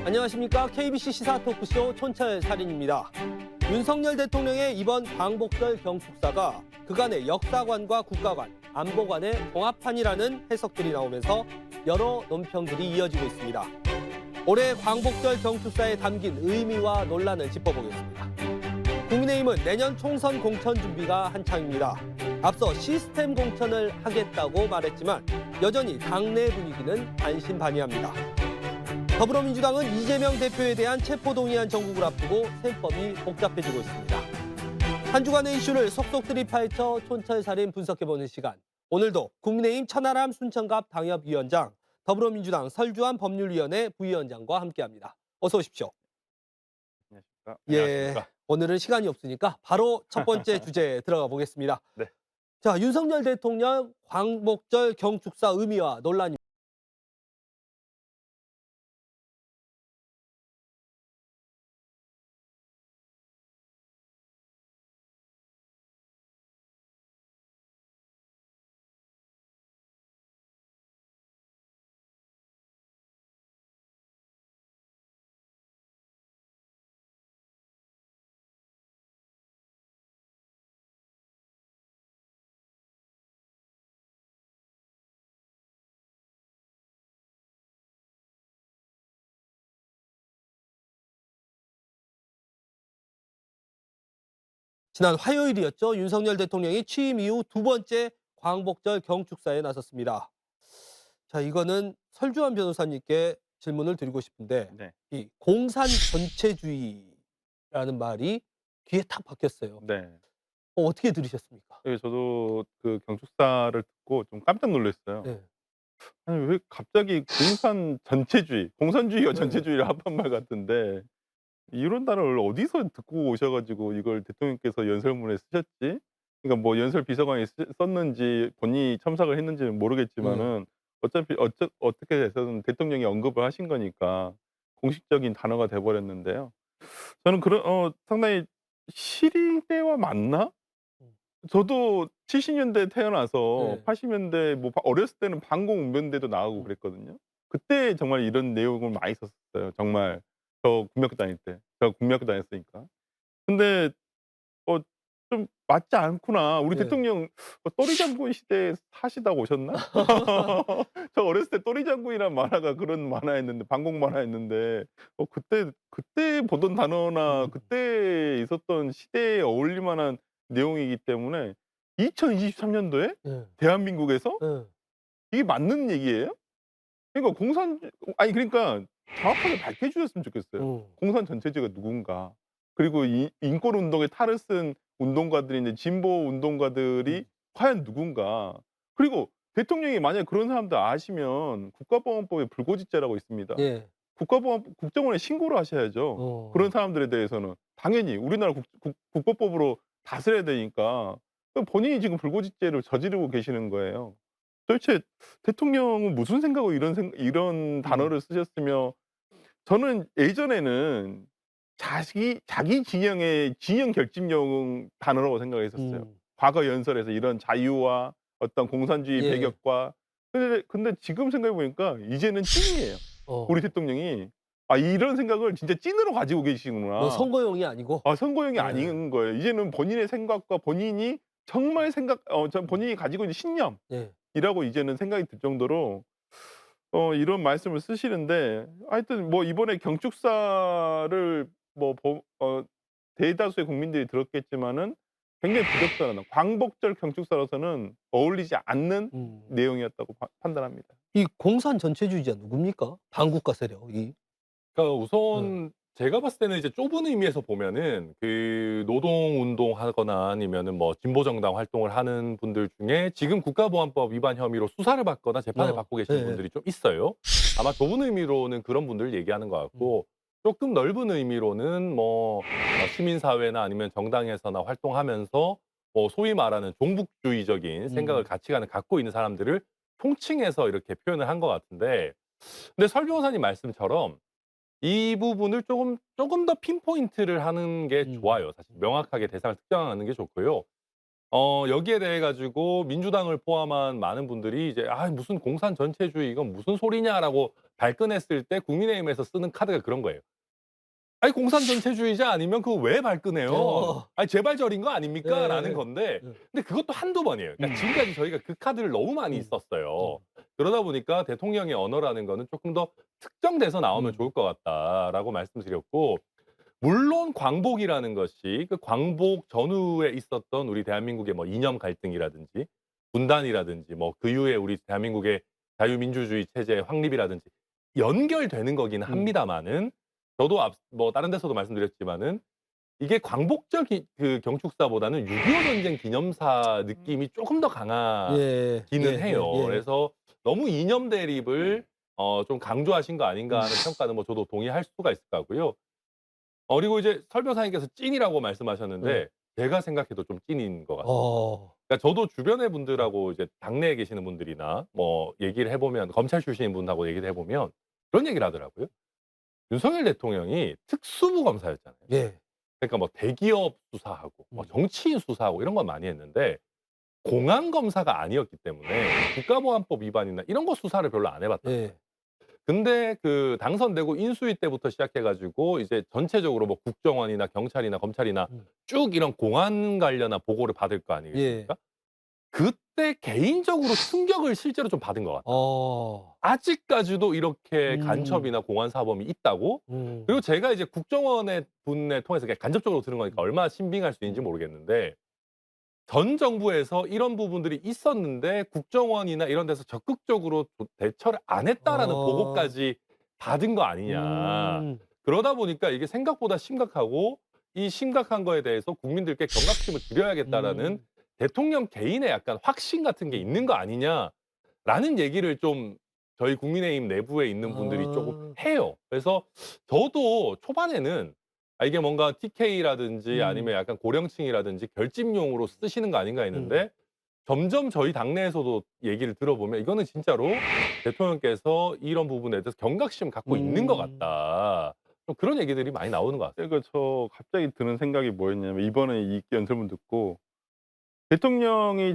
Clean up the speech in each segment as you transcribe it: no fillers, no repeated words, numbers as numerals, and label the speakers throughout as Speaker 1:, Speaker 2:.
Speaker 1: 안녕하십니까. KBC 시사 토크쇼 촌철살인입니다. 윤석열 대통령의 이번 광복절 경축사가 그간의 역사관과 국가관, 안보관의 종합판이라는 해석들이 나오면서 여러 논평들이 이어지고 있습니다. 올해 광복절 경축사에 담긴 의미와 논란을 짚어보겠습니다. 국민의힘은 내년 총선 공천 준비가 한창입니다. 앞서 시스템 공천을 하겠다고 말했지만 여전히 당내 분위기는 반신반의합니다. 더불어민주당은 이재명 대표에 대한 체포동의안 정국을 앞두고 셈법이 복잡해지고 있습니다. 한 주간의 이슈를 속속들이 파헤쳐 촌철살인 분석해보는 시간. 오늘도 국민의힘 천하람 순천갑 당협위원장, 더불어민주당 설주환 법률위원회 부위원장과 함께합니다. 어서 오십시오.
Speaker 2: 안녕하십니까.
Speaker 1: 예,
Speaker 2: 안녕하십니까.
Speaker 1: 오늘은 시간이 없으니까 바로 첫 번째 주제에 들어가 보겠습니다.
Speaker 2: 네.
Speaker 1: 자, 윤석열 대통령 광복절 경축사 의미와 논란이 지난 화요일이었죠. 윤석열 대통령이 취임 이후 두 번째 광복절 경축사에 나섰습니다. 자, 이거는 설주환 변호사님께 질문을 드리고 싶은데
Speaker 2: 네.
Speaker 1: 이 공산 전체주의라는 말이 귀에 탁 박혔어요.
Speaker 2: 네.
Speaker 1: 어떻게 들으셨습니까?
Speaker 2: 예, 저도 그 경축사를 듣고 좀 깜짝 놀랐어요.
Speaker 1: 네.
Speaker 2: 아니 왜 갑자기 공산 전체주의, 공산주의와
Speaker 1: 네.
Speaker 2: 전체주의를 합한 말 같은데 이런 단어를 어디서 듣고 오셔 가지고 이걸 대통령께서 연설문에 쓰셨지? 그러니까 뭐 연설 비서관이 썼는지 본인이 첨삭을 했는지는 모르겠지만은 어차피 어떻게 해서든 대통령이 언급을 하신 거니까 공식적인 단어가 돼 버렸는데요. 저는 그런 상당히 시리대화 맞나?
Speaker 1: 음.
Speaker 2: 저도 70 년대에 태어나서
Speaker 1: 네.
Speaker 2: 80 년대 뭐 어렸을 때는 반공운변대도 나가고
Speaker 1: 음.
Speaker 2: 그랬거든요. 그때 정말 이런 내용을 많이 썼었어요. 정말 저 국민학교 다닐 때. 제가 국민학교 다녔으니까. 근데 어 좀 맞지 않구나. 우리
Speaker 1: 네.
Speaker 2: 대통령 또리 장군 시대에 사시다 오셨나? 저 어렸을 때 또리 장군이란 만화가 그런 만화였는데 반공 만화였는데 그때 보던 단어나
Speaker 1: 음.
Speaker 2: 그때 있었던 시대에 어울릴 만한 내용이기 때문에 2023 년도에
Speaker 1: 네.
Speaker 2: 대한민국에서
Speaker 1: 네.
Speaker 2: 이게 맞는 얘기예요? 그러니까 그러니까 정확하게 밝혀 주셨으면 좋겠어요.
Speaker 1: 음.
Speaker 2: 공산 전체주의가 누군가. 그리고 이 인권 운동에 탈을 쓴 운동가들이 진보 운동가들이
Speaker 1: 음.
Speaker 2: 과연 누군가. 그리고 대통령이 만약에 그런 사람들 아시면 국가보안법에 불고지죄라고 있습니다.
Speaker 1: 예.
Speaker 2: 국정원에 신고를 하셔야죠. 그런
Speaker 1: 어.
Speaker 2: 사람들에 대해서는. 당연히 우리나라 국보법으로 다스려야 되니까. 본인이 지금 불고지죄를 저지르고 계시는 거예요. 도대체 대통령은 무슨 생각으로 이런
Speaker 1: 음.
Speaker 2: 단어를 쓰셨으며 저는 예전에는 자기 진영의 진영 결집용 단어라고 생각했었어요.
Speaker 1: 음.
Speaker 2: 과거 연설에서 이런 자유와 어떤 공산주의
Speaker 1: 예.
Speaker 2: 배격과 근데 지금 생각해 보니까 이제는 찐이에요. 우리
Speaker 1: 어.
Speaker 2: 대통령이 '아 이런 생각을 진짜 찐으로 가지고
Speaker 1: 뭐
Speaker 2: 계시구나.'
Speaker 1: 선거용이 아니고.
Speaker 2: 선거용이
Speaker 1: 예.
Speaker 2: 아닌 거예요. 이제는 본인의 생각과 본인이 정말 본인이 가지고 있는 신념
Speaker 1: 예.
Speaker 2: 이라고 이제는 생각이 들 정도로 이런 말씀을 쓰시는데 하여튼 뭐 이번에 경축사를 뭐 대다수의 국민들이 들었겠지만은 굉장히 부적절한 광복절 경축사로서는 어울리지 않는
Speaker 1: 음.
Speaker 2: 내용이었다고 판단합니다.
Speaker 1: 이 공산 전체주의자 누굽니까? 반국가 세력이.
Speaker 3: 그러니까
Speaker 1: 예.
Speaker 3: 우선 제가 봤을 때는 이제 좁은 의미에서 보면은 그 노동운동하거나 아니면은 뭐 진보정당 활동을 하는 분들 중에 지금 국가보안법 위반 혐의로 수사를 받거나 재판을 받고 계시는
Speaker 1: 예예.
Speaker 3: 분들이 좀 있어요. 아마 좁은 의미로는 그런 분들을 얘기하는 것
Speaker 1: 음.
Speaker 3: 같고 조금 넓은 의미로는 뭐 시민사회나 아니면 정당에서나 활동하면서 뭐 소위 말하는 종북주의적인 생각을 가치관을 갖고 있는 사람들을 통칭해서 이렇게 표현을 한 것 같은데 근데 설 변호사님 말씀처럼 이 부분을 조금 더 핀포인트를 하는 게
Speaker 1: 음.
Speaker 3: 좋아요. 사실 명확하게 대상을 특정하는 게 좋고요. 여기에 대해 가지고 민주당을 포함한 많은 분들이 이제 "아 무슨 공산 전체주의 이건 무슨 소리냐."라고 발끈했을 때 국민의힘에서 쓰는 카드가 그런 거예요. 아니 공산 전체주의자 아니면 그거 왜 발끈해요?
Speaker 1: 어.
Speaker 3: 아니 재발절인 거 아닙니까?
Speaker 1: 네.
Speaker 3: 라는 건데
Speaker 1: 네.
Speaker 3: 근데 그것도 한두 번이에요. 그러니까 지금까지 저희가 그 카드를 너무 많이 썼어요. 그러다 보니까 대통령의 언어라는 거는 조금 더 특정돼서 나오면 좋을 것 같다라고 말씀드렸고 물론 광복이라는 것이 그 광복 전후에 있었던 우리 대한민국의 뭐 이념 갈등이라든지 분단이라든지 뭐 그 이후에 우리 대한민국의 자유민주주의 체제의 확립이라든지 연결되는 거기는 합니다마는 저도 뭐 다른 데서도 말씀드렸지만은 이게 광복절 그 경축사보다는 6.25 전쟁 기념사 느낌이 조금 더 강하기는
Speaker 1: 예.
Speaker 3: 해요.
Speaker 1: 예.
Speaker 3: 그래서 너무 이념 대립을 좀 강조하신 거 아닌가 하는 평가는 뭐 저도 동의할 수가 있을 것 같고요. 그리고 이제 설 변호사님께서 찐이라고 말씀하셨는데 제가 생각해도 좀 찐인 것 같습니다. 그러니까 저도 주변의 분들하고 이제 당내에 계시는 분들이나 뭐 얘기를 해보면 검찰 출신인 분하고 얘기를 해보면 그런 얘기를 하더라고요. 윤석열 대통령이 특수부 검사였잖아요.
Speaker 1: 예.
Speaker 3: 그러니까 뭐 대기업 수사하고 뭐 정치인 수사하고 이런 건 많이 했는데 공안 검사가 아니었기 때문에 국가보안법 위반이나 이런 거 수사를 별로 안 해봤다.
Speaker 1: 예.
Speaker 3: 근데 그 당선되고 인수위 때부터 시작해 가지고 이제 전체적으로 뭐 국정원이나 경찰이나 검찰이나 쭉 이런 공안 관련한 보고를 받을 거 아니겠습니까? 그때 개인적으로 충격을 실제로 좀 받은 것 같아요. 아직까지도 이렇게 간첩이나 공안 사범이 있다고? 그리고 제가 이제 국정원의 분을 통해서 그냥 간접적으로 들은 거니까 얼마나 신빙할 수 있는지 모르겠는데 전 정부에서 이런 부분들이 있었는데 국정원이나 이런 데서 적극적으로 대처를 안 했다라는 보고까지 받은 거 아니냐. 그러다 보니까 이게 생각보다 심각하고 이 심각한 거에 대해서 국민들께 경각심을 드려야겠다라는 대통령 개인의 약간 확신 같은 게 있는 거 아니냐라는 얘기를 좀 저희 국민의힘 내부에 있는 분들이 조금 해요. 그래서 저도 초반에는 이게 뭔가 TK라든지 아니면 약간 고령층이라든지 결집용으로 쓰시는 거 아닌가 했는데 점점 저희 당내에서도 얘기를 들어보면 이거는 진짜로 대통령께서 이런 부분에 대해서 경각심 갖고 있는 것 같다. 좀 그런 얘기들이 많이 나오는 것 같아요.
Speaker 2: 그러니까 저 갑자기 드는 생각이 뭐였냐면 이번에 이 연설문 듣고 대통령이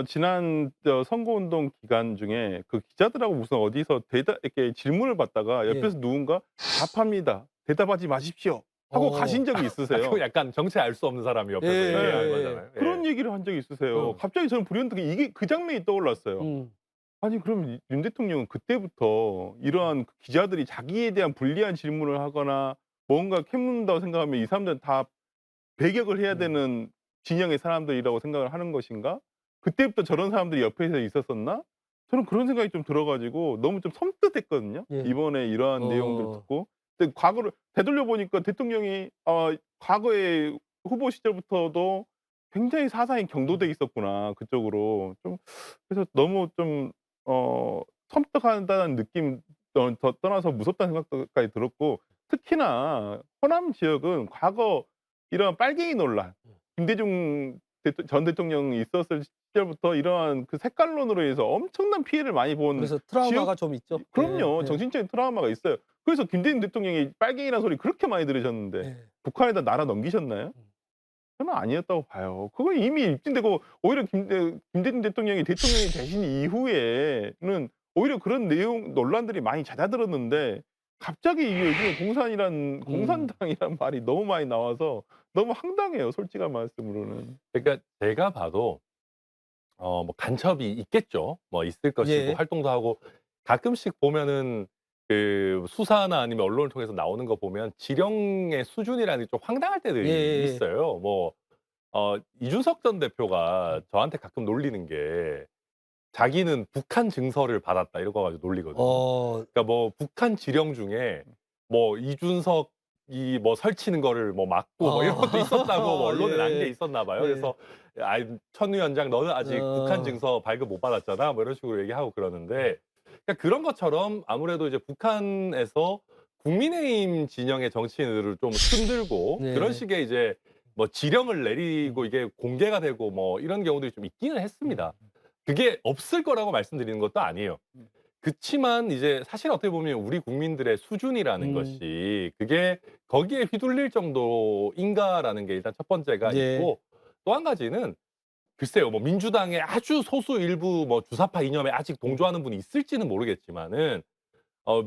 Speaker 2: 지난 선거운동 기간 중에 그 기자들하고 무슨 어디서 이렇게 질문을 받다가 옆에서 누군가 "답합니다. 대답하지 마십시오." 하고 가신 적이 있으세요.
Speaker 3: 그 약간 정체 알 수 없는 사람이 옆에서
Speaker 1: 예,
Speaker 3: 얘기하는
Speaker 1: 예,
Speaker 3: 거잖아요. 예.
Speaker 2: 그런 얘기를 한 적이 있으세요. 갑자기 저는 불현듯 이게 그 장면이 떠올랐어요. 아니 그럼 윤 대통령은 그때부터 이러한 기자들이 자기에 대한 불리한 질문을 하거나 뭔가 캐묻는다고 생각하면 이 사람들은 다 배격을 해야 되는 진영의 사람들이라고 생각을 하는 것인가? 그때부터 저런 사람들이 옆에 있었었나? 저는 그런 생각이 좀 들어 가지고 너무 좀 섬뜩했거든요.
Speaker 1: 예.
Speaker 2: 이번에 이러한 내용들 듣고. 근데 과거를 되돌려 보니까 대통령이 과거에 후보 시절부터도 굉장히 사상이 경도돼 있었구나 그쪽으로. 좀 그래서 너무 좀 섬뜩하다는 느낌 떠나서 무섭다는 생각까지 들었고 특히나 호남 지역은 과거 이런 빨갱이 논란 김대중 전 대통령이 있었을 시절부터 이러한 그 색깔론으로 해서 엄청난 피해를 많이 본
Speaker 1: 그래서 트라우마가
Speaker 2: 지역
Speaker 1: 좀 있죠.
Speaker 2: 그럼요.
Speaker 1: 예, 예.
Speaker 2: 정신적인 트라우마가 있어요. 그래서 김대중 대통령이 빨갱이라는 소리 그렇게 많이 들으셨는데
Speaker 1: 예.
Speaker 2: 북한에다 날아 넘기셨나요? 저는 아니었다고 봐요. 그건 이미 입증되고 오히려 김대중 대통령이 되신 이후에는 오히려 그런 내용 논란들이 많이 잦아들었는데 갑자기 이게 요즘에 공산당이란 말이 너무 많이 나와서 너무 황당해요. 솔직한 말씀으로는.
Speaker 3: 그러니까 제가 봐도 뭐 간첩이 있겠죠. 뭐 있을 것이고
Speaker 1: 예.
Speaker 3: 활동도 하고 가끔씩 보면은 그 수사나 아니면 언론을 통해서 나오는 거 보면 지령의 수준이라는 게 좀 황당할 때들이
Speaker 1: 예.
Speaker 3: 있어요. 뭐 이준석 전 대표가 저한테 가끔 놀리는 게 자기는 북한 증서를 받았다 이런 거 가지고 놀리거든요. 그러니까 뭐 북한 지령 중에 뭐 이준석이 뭐 설치는 거를 뭐 막고 뭐 이런 것도 있었다고 뭐 언론에 난 게 있었나 봐요.
Speaker 1: 예.
Speaker 3: 그래서 천 위원장 너는 아직 북한 증서 발급 못 받았잖아. 뭐 이런 식으로 얘기하고 그러는데 그러니까 그런 것처럼 아무래도 이제 북한에서 국민의힘 진영의 정치인들을 좀 흔들고
Speaker 1: 네.
Speaker 3: 그런 식의 이제 뭐 지령을 내리고 이게 공개가 되고 뭐 이런 경우들이 좀 있기는 했습니다. 그게 없을 거라고 말씀드리는 것도 아니에요. 그치만 이제 사실 어떻게 보면 우리 국민들의 수준이라는 것이 그게 거기에 휘둘릴 정도인가라는 게 일단 첫 번째가
Speaker 1: 예.
Speaker 3: 있고 또 한 가지는 글쎄요. 뭐 민주당의 아주 소수 일부 뭐 주사파 이념에 아직 동조하는 분이 있을지는 모르겠지만은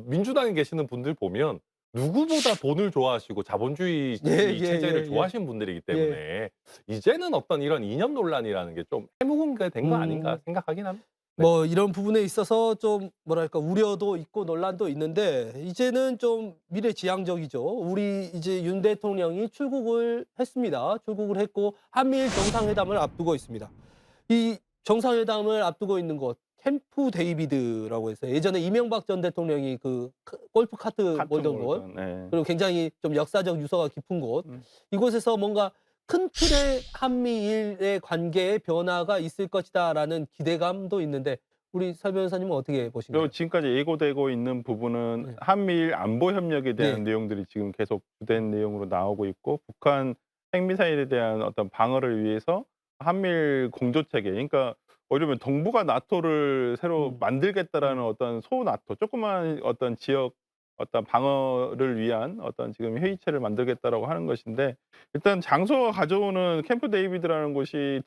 Speaker 3: 민주당에 계시는 분들 보면 누구보다 돈을 좋아하시고 자본주의 이 체제를 좋아하시는 분들이기 때문에 이제는 어떤 이런 이념 논란이라는 게 좀 해묵은 게 된 거 아닌가 생각하긴 합니다. 네.
Speaker 1: 뭐 이런 부분에 있어서 좀 뭐랄까 우려도 있고 논란도 있는데 이제는 좀 미래지향적이죠. 우리 이제 윤 대통령이 출국을 했습니다. 출국을 했고 한미일 정상회담을 앞두고 있습니다. 이 정상회담을 앞두고 있는 곳 캠프 데이비드라고 해서 예전에 이명박 전 대통령이 그 골프 카트 몰던 곳
Speaker 2: 네.
Speaker 1: 그리고 굉장히 좀 역사적 유서가 깊은 곳
Speaker 2: 음.
Speaker 1: 이곳에서 뭔가 큰 틀의 한미일의 관계에 변화가 있을 것이다라는 기대감도 있는데 우리 설 변호사님은 어떻게 보시나요?
Speaker 2: 그리고 지금까지 예고되고 있는 부분은
Speaker 1: 네.
Speaker 2: 한미일 안보 협력에 대한
Speaker 1: 네.
Speaker 2: 내용들이 지금 계속 주된 내용으로 나오고 있고 북한 핵미사일에 대한 어떤 방어를 위해서 한미일 공조 체계 그러니까 이러면 동북아 나토를 새로 만들겠다라는 어떤 소나토 조그만 어떤 지역 어떤 방어를 위한 어떤 지금 회의체를 만들겠다라고 하는 것인데 일단 장소가 가져오는 캠프 데이비드라는 곳이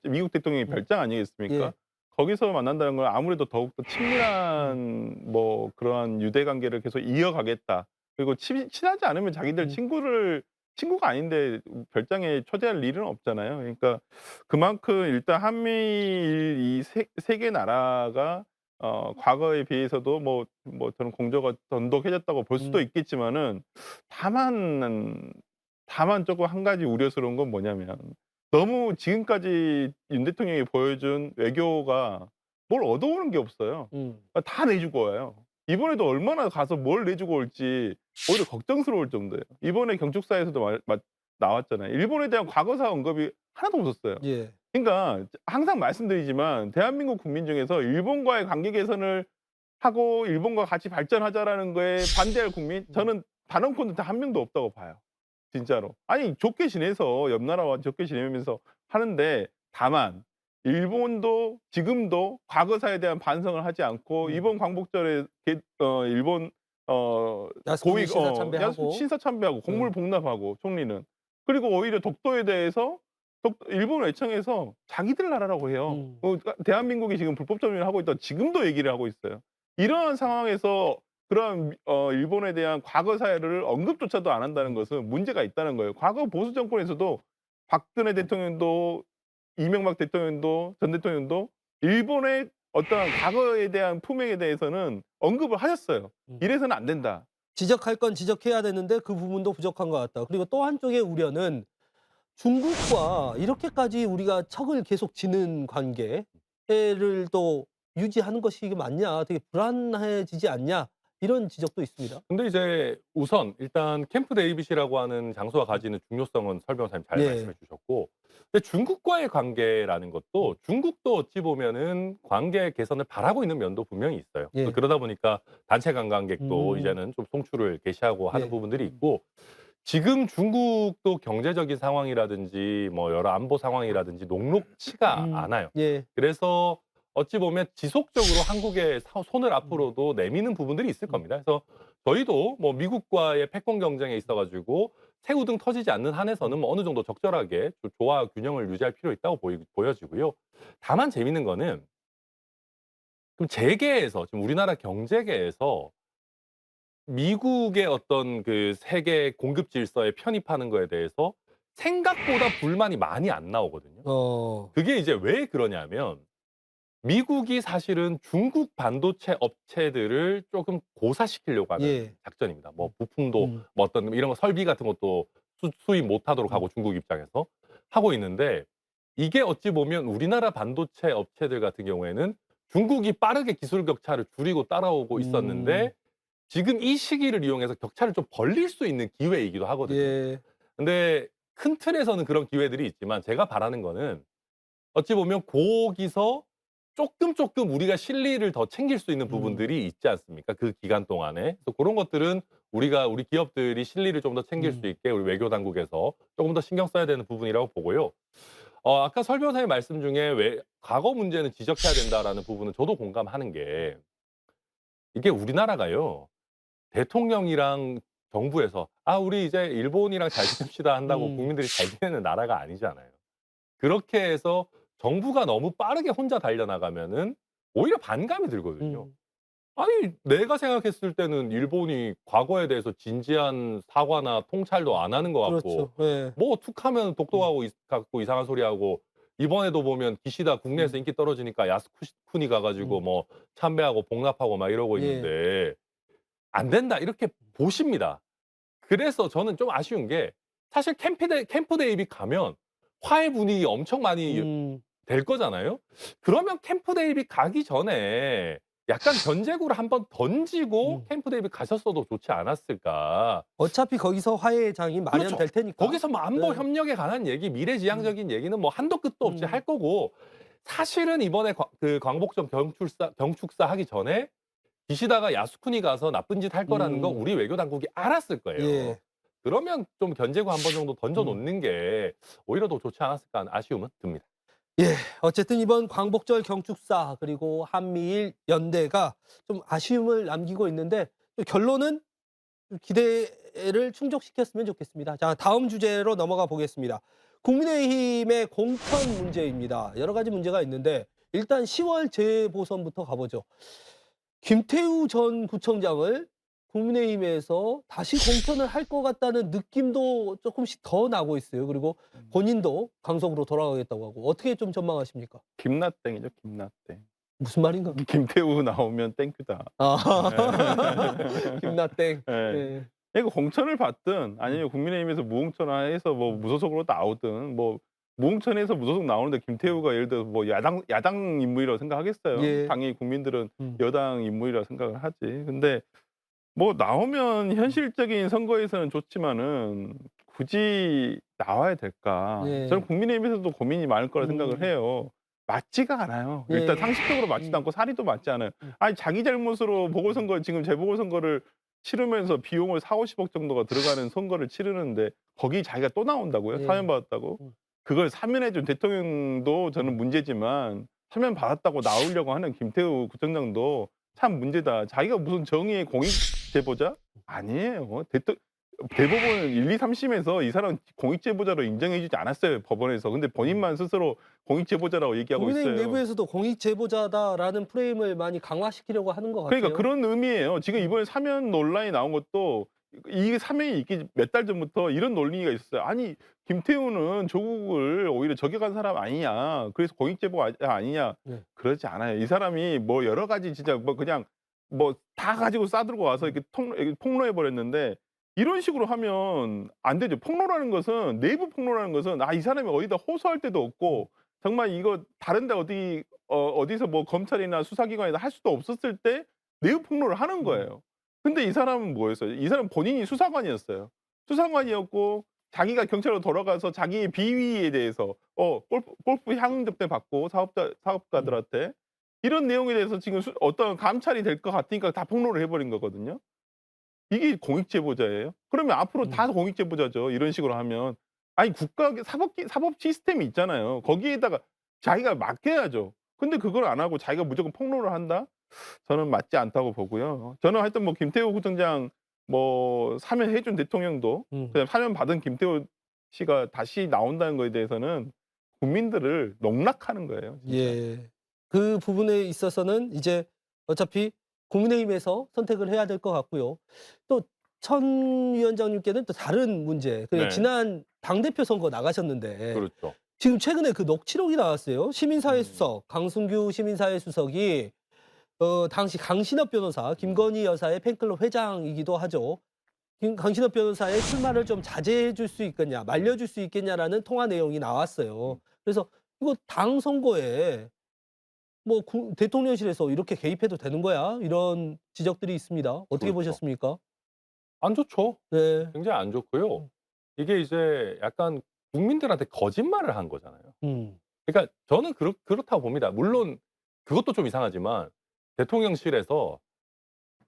Speaker 2: 미국 대통령의 별장 아니겠습니까?
Speaker 1: 예.
Speaker 2: 거기서 만난다는 건 아무래도 더욱더 친밀한 뭐 그러한 유대 관계를 계속 이어가겠다. 그리고 친하지 않으면 자기들 친구가 아닌데 별장에 초대할 일은 없잖아요. 그러니까 그만큼 일단 한미일 이 세 개 나라가 과거에 비해서도 뭐 저는 공조가 돈독해졌다고 볼 수도 있겠지만은 다만 쪼금 한 가지 우려스러운 건 뭐냐면 너무 지금까지 윤 대통령이 보여준 외교가 뭘 얻어오는 게 없어요. 다 내주고 와요. 이번에도 얼마나 가서 뭘 내주고 올지 오히려 걱정스러울 정도예요. 이번에 경축사에서도 나왔잖아요. 일본에 대한 과거사 언급이 하나도 없었어요.
Speaker 1: 예.
Speaker 2: 그러니까 항상 말씀드리지만 대한민국 국민 중에서 일본과의 관계 개선을 하고 일본과 같이 발전하자라는 거에 반대할 국민 저는 단언컨대 한 명도 없다고 봐요. 진짜로. 아니 좋게 지내서 옆 나라와 좋게 지내면서 하는데 다만 일본도 지금도 과거사에 대한 반성을 하지 않고 이번 광복절에 일본
Speaker 1: 야스쿠니 신사 참배하고.
Speaker 2: 신사 참배하고 공물 복납하고 총리는. 그리고 오히려 독도에 대해서 일본 외청에서 자기들 나라라고 해요. 그러니까 대한민국이 지금 불법 점유를 하고 있다 지금도 얘기를 하고 있어요. 이러한 상황에서 그런 일본에 대한 과거 사례를 언급조차도 안 한다는 것은 문제가 있다는 거예요. 과거 보수 정권에서도 박근혜 대통령도 이명박 대통령도 전 대통령도 일본의 어떠한 과거에 대한 품행에 대해서는 언급을 하셨어요. 이래서는 안 된다.
Speaker 1: 지적할 건 지적해야 되는데 그 부분도 부족한 것 같다. 그리고 또 한쪽의 우려는 중국과 이렇게까지 우리가 척을 계속 지는 관계를 또 유지하는 것이 이게 맞냐, 되게 불안해지지 않냐 이런 지적도 있습니다.
Speaker 3: 근데 이제 우선 일단 캠프 데이빗이라고 하는 장소가 가지는 중요성은 설 변호사님 잘
Speaker 1: 예.
Speaker 3: 말씀해 주셨고 근데 중국과의 관계라는 것도 중국도 어찌 보면은 관계 개선을 바라고 있는 면도 분명히 있어요.
Speaker 1: 예.
Speaker 3: 그러다 보니까 단체 관광객도 이제는 좀 송출을 개시하고 하는
Speaker 1: 예.
Speaker 3: 부분들이 있고 지금 중국도 경제적인 상황이라든지 뭐 여러 안보 상황이라든지 녹록치가 않아요.
Speaker 1: 예.
Speaker 3: 그래서 어찌 보면 지속적으로 한국의 손을 앞으로도 내미는 부분들이 있을 겁니다. 그래서 저희도 뭐 미국과의 패권 경쟁에 있어 가지고 새우등 터지지 않는 한에서는 뭐 어느 정도 적절하게 조화 균형을 유지할 필요 있다고 보여지고요. 다만 재밌는 거는 그럼 재계에서 지금 우리나라 경제계에서 미국의 어떤 그 세계 공급 질서에 편입하는 거에 대해서 생각보다 불만이 많이 안 나오거든요. 그게 이제 왜 그러냐면 미국이 사실은 중국 반도체 업체들을 조금 고사시키려고 하는
Speaker 1: 예.
Speaker 3: 작전입니다. 뭐 부품도 뭐 어떤 이런 거 설비 같은 것도 수입 못 하도록 하고 중국 입장에서 하고 있는데 이게 어찌 보면 우리나라 반도체 업체들 같은 경우에는 중국이 빠르게 기술 격차를 줄이고 따라오고 있었는데 지금 이 시기를 이용해서 격차를 좀 벌릴 수 있는 기회이기도 하거든요.
Speaker 1: 예.
Speaker 3: 근데 큰 틀에서는 그런 기회들이 있지만 제가 바라는 거는 어찌 보면 거기서 조금 우리가 실리를 더 챙길 수 있는 부분들이 있지 않습니까? 그 기간 동안에. 그래서 그런 것들은 우리 기업들이 실리를 좀 더 챙길 수 있게 우리 외교 당국에서 조금 더 신경 써야 되는 부분이라고 보고요. 아까 설 변호사의 말씀 중에 왜 과거 문제는 지적해야 된다라는 부분은 저도 공감하는 게 이게 우리나라가요. 대통령이랑 정부에서 우리 이제 일본이랑 잘 지냅시다 한다고 국민들이 잘 지내는 나라가 아니잖아요. 그렇게 해서 정부가 너무 빠르게 혼자 달려나가면은 오히려 반감이 들거든요. 아니 내가 생각했을 때는 일본이 과거에 대해서 진지한 사과나 통찰도 안 하는 것 같고
Speaker 1: 그렇죠. 예.
Speaker 3: 뭐 툭하면 독도하고 갖고 이상한 소리하고 이번에도 보면 기시다 국내에서 인기 떨어지니까 야스쿠니 가 가지고 뭐 참배하고 복납하고 막 이러고
Speaker 1: 예.
Speaker 3: 있는데 안 된다 이렇게 보십니다. 그래서 저는 좀 아쉬운 게 사실 캠프 데이빗 가면 화해 분위기 엄청 많이 될 거잖아요. 그러면 캠프 데이빗 가기 전에 약간 견제구를 한번 던지고 캠프 데이빗 가셨어도 좋지 않았을까.
Speaker 1: 어차피 거기서 화해의 장이
Speaker 3: 그렇죠.
Speaker 1: 마련될 테니까.
Speaker 3: 거기서 뭐 안보
Speaker 1: 네.
Speaker 3: 협력에 관한 얘기, 미래지향적인 얘기는 뭐 한도 끝도 없이
Speaker 1: 음.
Speaker 3: 할 거고 사실은 이번에 그 광복절 경축사 하기 전에 기시다가 야스쿠니 가서 나쁜 짓 할 거라는 거 우리 외교 당국이 알았을 거예요.
Speaker 1: 예.
Speaker 3: 그러면 좀 견제구 한 번 정도 던져 놓는 게 오히려 더 좋지 않았을까 하는 아쉬움은 듭니다.
Speaker 1: 예. 어쨌든 이번 광복절 경축사 그리고 한미일 연대가 좀 아쉬움을 남기고 있는데 또 결론은 기대를 충족시켰으면 좋겠습니다. 자, 다음 주제로 넘어가 보겠습니다. 국민의힘의 공천 문제입니다. 여러 가지 문제가 있는데 일단 10월 재보선부터 가보죠. 김태우 전 구청장을 국민의힘에서 다시 공천을 할 것 같다는 느낌도 조금씩 더 나고 있어요. 그리고 본인도 강성으로 돌아가겠다고 하고 어떻게 좀 전망하십니까?
Speaker 2: 김나땡이죠, 김나땡.
Speaker 1: 무슨 말인가?
Speaker 2: 김태우 나오면 땡큐다.
Speaker 1: 아,
Speaker 2: 네.
Speaker 1: 김나땡.
Speaker 2: 예.
Speaker 1: 예.
Speaker 2: 이거 공천을 받든 아니면 국민의힘에서 무공천화해서 뭐 무소속으로 나오든 뭐 무공천해서 무소속 나오는데 김태우가 예를 들어서 뭐 야당 인물이라고 생각하겠어요.
Speaker 1: 예.
Speaker 2: 당연히 국민들은
Speaker 1: 음.
Speaker 2: 여당 인물이라고 생각을 하지. 근데 뭐 나오면 현실적인 선거에서는 좋지만은 굳이 나와야 될까?
Speaker 1: 예.
Speaker 2: 저는 국민의힘에서도 고민이 많을 거라 생각을 해요. 맞지가 않아요.
Speaker 1: 예.
Speaker 2: 일단 상식적으로 맞지도 않고 사리도 맞지 않아요. 아니 자기 잘못으로 보궐선거 지금 재보궐선거를 치르면서 비용을 4,50억 정도가 들어가는 선거를 치르는데 거기 자기가 또 나온다고요?
Speaker 1: 예.
Speaker 2: 사면받았다고? 그걸 사면해 준 대통령도 저는 문제지만 사면받았다고 나오려고 하는 김태우 구청장도 참 문제다. 자기가 무슨 정의의 공익 제보자? 아니에요. 대법원 1, 2, 3심에서 이 사람 공익 제보자로 인정해 주지 않았어요, 법원에서. 근데 본인만 스스로 공익 제보자라고 얘기하고
Speaker 1: 국민의힘
Speaker 2: 있어요.
Speaker 1: 내부에서도 공익 제보자다라는 프레임을 많이 강화시키려고 하는 것 같아요.
Speaker 2: 그러니까 그런 의미예요. 지금 이번에 사면 논란이 나온 것도 이게 사면이 있기 몇 달 전부터 이런 논리가 있었어요. 아니 김태우는 조국을 오히려 저격한 사람 아니냐. 그래서 공익 제보가 아니냐.
Speaker 1: 네.
Speaker 2: 그러지 않아요. 이 사람이 뭐 여러 가지 진짜 뭐 그냥 뭐 다 가지고 싸들고 와서 이렇게 폭로해 버렸는데 이런 식으로 하면 안 되죠. 폭로라는 것은 내부 폭로라는 것은 이 사람이 어디다 호소할 데도 없고 정말 이거 다른 데 어디서 뭐 검찰이나 수사기관에다 할 수도 없었을 때 내부 폭로를 하는 거예요. 근데 이 사람은 뭐였어요? 이 사람은 본인이 수사관이었어요. 수사관이었고 자기가 경찰로 돌아가서 자기의 비위에 대해서 골프 향정대 받고 사업가들한테 이런 내용에 대해서 지금 어떤 감찰이 될 것 같으니까 다 폭로를 해버린 거거든요. 이게 공익 제보자예요? 그러면 앞으로 다 공익 제보자죠. 이런 식으로 하면. 아니 국가 사법 시스템이 있잖아요. 거기에다가 자기가 맡겨야죠. 근데 그걸 안 하고 자기가 무조건 폭로를 한다? 저는 맞지 않다고 보고요. 저는 하여튼 뭐 김태우 구청장 뭐 사면해 준 대통령도 그냥 사면 받은 김태우 씨가 다시 나온다는 거에 대해서는 국민들을 농락하는 거예요. 진짜.
Speaker 1: 예. 그 부분에 있어서는 이제 어차피 국민의힘에서 선택을 해야 될 것 같고요. 또 천 위원장님께는 또 다른 문제.
Speaker 3: 네.
Speaker 1: 지난 당대표 선거 나가셨는데
Speaker 3: 그렇죠.
Speaker 1: 지금 최근에 그 녹취록이 나왔어요. 시민사회 수석, 강승규 시민사회 수석이 당시 강신업 변호사, 김건희 여사의 팬클럽 회장이기도 하죠. 강신업 변호사의 출마를 좀 자제해 줄 수 있겠냐, 말려줄 수 있겠냐라는 통화 내용이 나왔어요. 그래서 이거 당 선거에 뭐 대통령실에서 이렇게 개입해도 되는 거야? 이런 지적들이 있습니다. 어떻게
Speaker 3: 그렇죠.
Speaker 1: 보셨습니까?
Speaker 3: 안 좋죠.
Speaker 1: 네.
Speaker 3: 굉장히 안 좋고요. 이게 이제 약간 국민들한테 거짓말을 한 거잖아요. 그러니까 저는 그렇다고 봅니다. 물론 그것도 좀 이상하지만 대통령실에서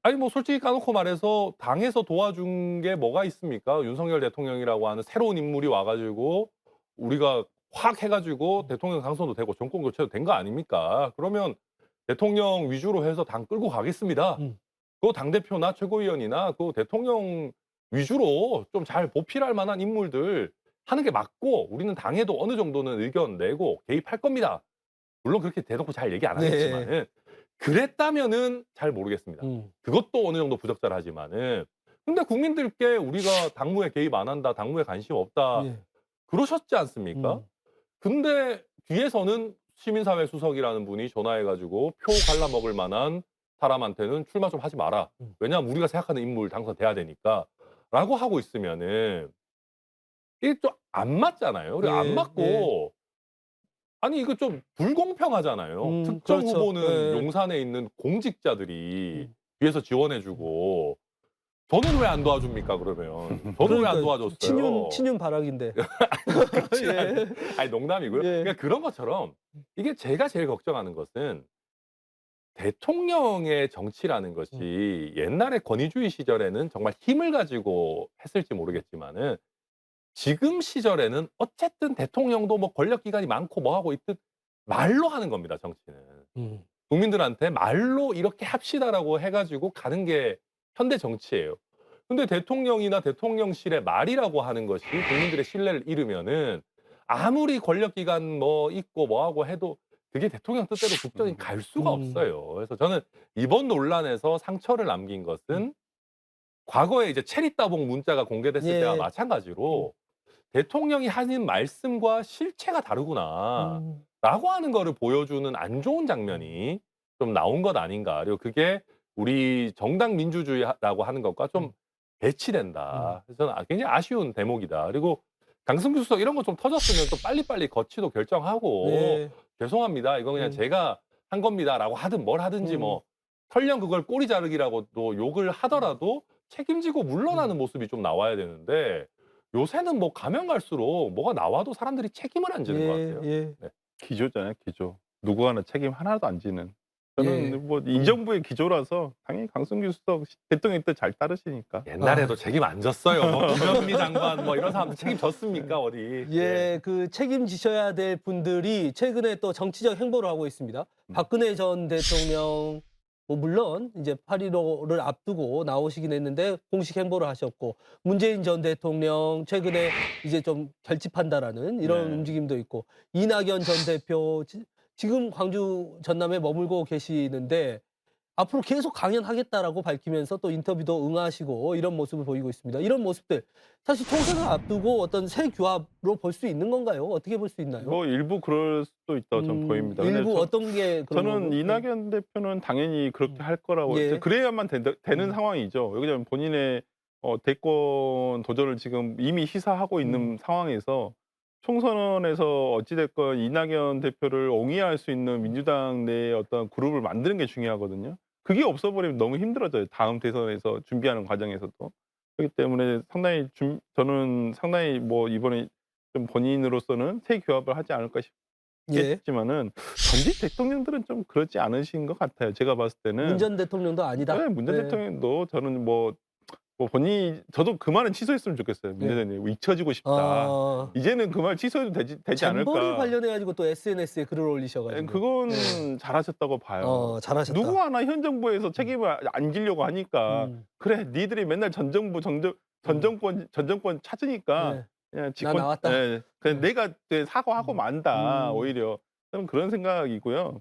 Speaker 3: 아니 뭐 솔직히 까놓고 말해서 당에서 도와준 게 뭐가 있습니까? 윤석열 대통령이라고 하는 새로운 인물이 와 가지고 우리가 확 해 가지고 대통령 당선도 되고 정권 교체도 된 거 아닙니까? 그러면 대통령 위주로 해서 당 끌고 가겠습니다. 그 당대표나 최고위원이나 그 대통령 위주로 좀 잘 보필할 만한 인물들 하는 게 맞고 우리는 당에도 어느 정도는 의견 내고 개입할 겁니다. 물론 그렇게 대놓고 잘 얘기 안
Speaker 1: 네.
Speaker 3: 하겠지만은 그랬다면은 잘 모르겠습니다. 그것도 어느 정도 부적절하지만은 근데 국민들께 우리가 당무에 개입 안 한다, 당무에 관심 없다
Speaker 1: 예.
Speaker 3: 그러셨지 않습니까? 근데 뒤에서는 시민사회 수석이라는 분이 전화해 가지고 표 갈라먹을 만한 사람한테는 출마 좀 하지 마라. 왜냐하면 우리가 생각하는 인물 당선돼야 되니까. 라고 하고 있으면은 이게 좀 안 맞잖아요. 그리고 안
Speaker 1: 예,
Speaker 3: 맞고 아니 이거 좀 불공평하잖아요. 특정
Speaker 1: 그렇죠.
Speaker 3: 후보는
Speaker 1: 예.
Speaker 3: 용산에 있는 공직자들이
Speaker 1: 음.
Speaker 3: 뒤에서 지원해 주고 저는 왜 안 도와줍니까 그러면? 저는 왜 안 도와줬어요?
Speaker 1: 친윤 발악인데.
Speaker 3: 그렇지
Speaker 1: 예.
Speaker 3: 아니 농담이고요.
Speaker 1: 예.
Speaker 3: 그러니까 그런 것처럼 이게 제가 제일 걱정하는 것은 대통령의 정치라는 것이 옛날에 권위주의 시절에는 정말 힘을 가지고 했을지 모르겠지만은 지금 시절에는 어쨌든 대통령도 뭐 권력 기관이 많고 뭐 하고 있듯 말로 하는 겁니다, 정치는. 국민들한테 말로 이렇게 합시다라고 해 가지고 가는 게 현대 정치예요. 근데 대통령이나 대통령실의 말이라고 하는 것이 국민들의 신뢰를 잃으면은 아무리 권력 기관 뭐 있고 뭐 하고 해도 그게 대통령 뜻대로 국정이 갈 수가 없어요. 그래서 저는 이번 논란에서 상처를 남긴 것은 과거에 이제 체리 따봉 문자가 공개됐을
Speaker 1: 예.
Speaker 3: 때와 마찬가지로 대통령이 하는 말씀과 실체가 다르구나라고 하는 거를 보여주는 안 좋은 장면이 좀 나온 것 아닌가. 그리고 그게 우리 정당 민주주의라고 하는 것과 좀 배치된다. 그래서 저는 굉장히 아쉬운 대목이다. 그리고 강승규 수석 이런 거 좀 터졌으면 또 빨리빨리 거치도 결정하고
Speaker 1: 예.
Speaker 3: 죄송합니다. 이건 그냥 제가 한 겁니다라고 하든 뭘 하든지 뭐 설령 그걸 꼬리 자르기라고 또 욕을 하더라도 책임지고 물러나는 모습이 좀 나와야 되는데 요새는 뭐 가면 갈수록 뭐가 나와도 사람들이 책임을 안 지는 것 같아요.
Speaker 1: 예.
Speaker 3: 네.
Speaker 2: 기조잖아요, 기조. 누구 하나 책임 하나도 안 지는. 저는
Speaker 1: 예.
Speaker 2: 뭐 이 정부의 기조라서 당연히 강승규 수석 대통령 때 잘 따르시니까.
Speaker 3: 옛날에도 책임 안 졌어요. 뭐 김현미 장관 뭐 이런 사람들 책임 졌습니까 어디?
Speaker 1: 예, 그 책임지셔야 될 분들이 최근에 또 정치적 행보를 하고 있습니다. 박근혜 전 대통령, 뭐 물론 이제 8.15를 앞두고 나오시긴 했는데 공식 행보를 하셨고, 문재인 전 대통령 최근에 이제 좀 결집한다라는 이런
Speaker 2: 네.
Speaker 1: 움직임도 있고, 이낙연 전 대표 지금 광주 전남에 머물고 계시는데 앞으로 계속 강연하겠다라고 밝히면서 또 인터뷰도 응하시고 이런 모습을 보이고 있습니다. 이런 모습들 사실 총선을 앞두고 어떤 새 규합으로 볼 수 있는 건가요? 어떻게 볼 수 있나요?
Speaker 2: 뭐 일부 그럴 수도 있다고 저는 보입니다. 근데
Speaker 1: 일부 어떤 게 그런
Speaker 2: 저는
Speaker 1: 거고?
Speaker 2: 이낙연 대표는 당연히 그렇게 할 거라고
Speaker 1: 예.
Speaker 2: 그래야만 되는 상황이죠. 왜냐하면 본인의 대권 도전을 지금 이미 시사하고 있는 상황에서 총선에서 어찌 됐건 이낙연 대표를 옹이할 수 있는 민주당 내의 어떤 그룹을 만드는 게 중요하거든요. 그게 없어 버리면 너무 힘들어져요. 다음 대선에서 준비하는 과정에서도. 그렇기 때문에 상당히 저는 상당히 뭐 이번에 좀 본인으로서는 새 규합을 하지 않을까
Speaker 1: 예.
Speaker 2: 싶겠지만은 전직 대통령들은 좀 그렇지 않으신 것 같아요. 제가 봤을 때는.
Speaker 1: 문 전 대통령도 아니다.
Speaker 2: 네, 문 전
Speaker 1: 네.
Speaker 2: 대통령도 저는 뭐 본인이 저도 그 말은 취소했으면 좋겠어요. 문
Speaker 1: 네.
Speaker 2: 대통령이 잊혀지고 싶다.
Speaker 1: 아,
Speaker 2: 이제는 그 말 취소해도 되지
Speaker 1: 잼버를
Speaker 2: 않을까.
Speaker 1: 관련해 가지고 또 SNS에 글을 올리셔가지고.
Speaker 2: 그건
Speaker 1: 네.
Speaker 2: 잘하셨다고 봐요.
Speaker 1: 잘하셨다.
Speaker 2: 누구 하나 현 정부에서 책임을 안 지려고 하니까 그래 니들이 맨날 전 정권 찾으니까
Speaker 1: 네.
Speaker 2: 그냥
Speaker 1: 나 나왔다.
Speaker 2: 그냥 내가 사과하고 만다. 오히려 저는 그런 생각이고요.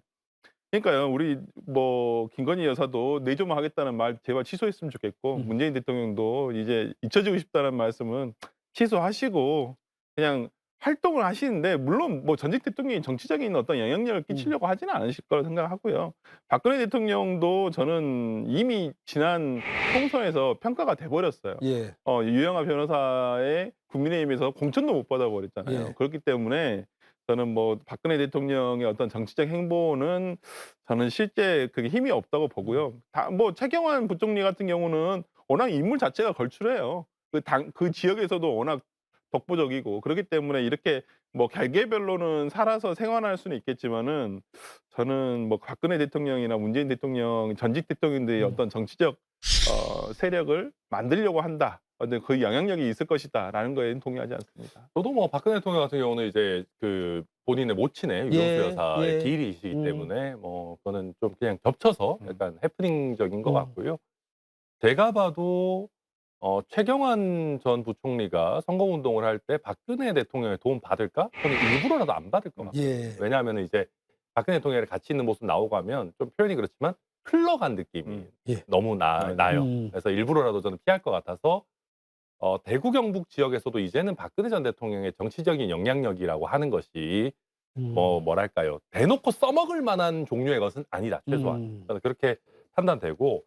Speaker 2: 그러니까요, 우리 뭐 김건희 여사도 내조만 하겠다는 말 제발 취소했으면 좋겠고, 문재인 대통령도 이제 잊혀지고 싶다는 말씀은 취소하시고 그냥 활동을 하시는데, 물론 뭐 전직 대통령이 정치적인 어떤 영향력을 끼치려고 하지는 않으실 거라고 생각하고요. 박근혜 대통령도 저는 이미 지난 총선에서 평가가 돼 버렸어요.
Speaker 1: 예.
Speaker 2: 유영하 변호사의 국민의힘에서 공천도 못 받아버렸잖아요.
Speaker 1: 예.
Speaker 2: 그렇기 때문에 저는 뭐 박근혜 대통령의 어떤 정치적 행보는 저는 실제 그게 힘이 없다고 보고요. 뭐 최경환 부총리 같은 경우는 워낙 인물 자체가 걸출해요. 그 지역에서도 워낙 독보적이고 그렇기 때문에 이렇게 뭐 개개별로는 살아서 생활할 수는 있겠지만은 저는 뭐 박근혜 대통령이나 문재인 대통령 전직 대통령들의 어떤 정치적 세력을 만들려고 한다. 근데 그 영향력이 있을 것이다라는 거에는 동의하지 않습니다.
Speaker 3: 저도 뭐 박근혜 대통령 같은 경우는 이제 그 본인의 모친의 유영수
Speaker 1: 예,
Speaker 3: 여사의
Speaker 1: 예.
Speaker 3: 기일이시기 때문에 뭐 그거는 좀 그냥 겹쳐서 약간 해프닝적인 것 같고요. 제가 봐도 최경환 전 부총리가 선거운동을 할 때 박근혜 대통령의 도움 받을까? 저는 일부러라도 안 받을 것 같아요.
Speaker 1: 예.
Speaker 3: 왜냐하면 이제 박근혜 대통령이랑 같이 있는 모습 나오고 하면 좀 표현이 그렇지만 흘러간 느낌이
Speaker 1: 예.
Speaker 3: 너무 나요.
Speaker 1: 음.
Speaker 3: 그래서 일부러라도 저는 피할 것 같아서 대구 경북 지역에서도 이제는 박근혜 전 대통령의 정치적인 영향력이라고 하는 것이 뭐랄까요. 대놓고 써먹을 만한 종류의 것은 아니다. 최소한. 저는 그렇게 판단되고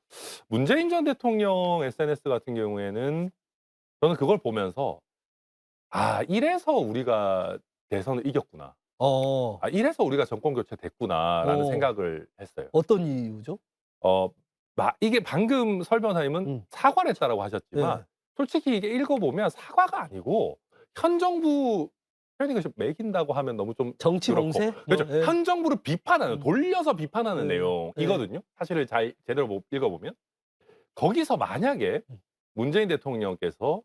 Speaker 3: 문재인 전 대통령 SNS 같은 경우에는 저는 그걸 보면서 '아 이래서 우리가 대선을 이겼구나.
Speaker 1: 어.
Speaker 3: 아 이래서 우리가 정권 교체됐구나.'라는
Speaker 1: 어.
Speaker 3: 생각을 했어요.
Speaker 1: 어떤 이유죠?
Speaker 3: 어 이게 방금 설 변호사님은
Speaker 1: 음.
Speaker 3: 사과를 했다라고 하셨지만
Speaker 1: 네.
Speaker 3: 솔직히 이게 읽어 보면 사과가 아니고 현 정부 표현이 그좀 매긴다고 하면 너무 좀
Speaker 1: 정치
Speaker 3: 그렇고
Speaker 1: 공세?
Speaker 3: 그렇죠.
Speaker 1: 예.
Speaker 3: 현 정부를 비판하는 돌려서 비판하는
Speaker 1: 예.
Speaker 3: 내용이거든요. 사실을 잘 제대로 읽어 보면. 거기서 만약에
Speaker 1: 음.
Speaker 3: 문재인 대통령께서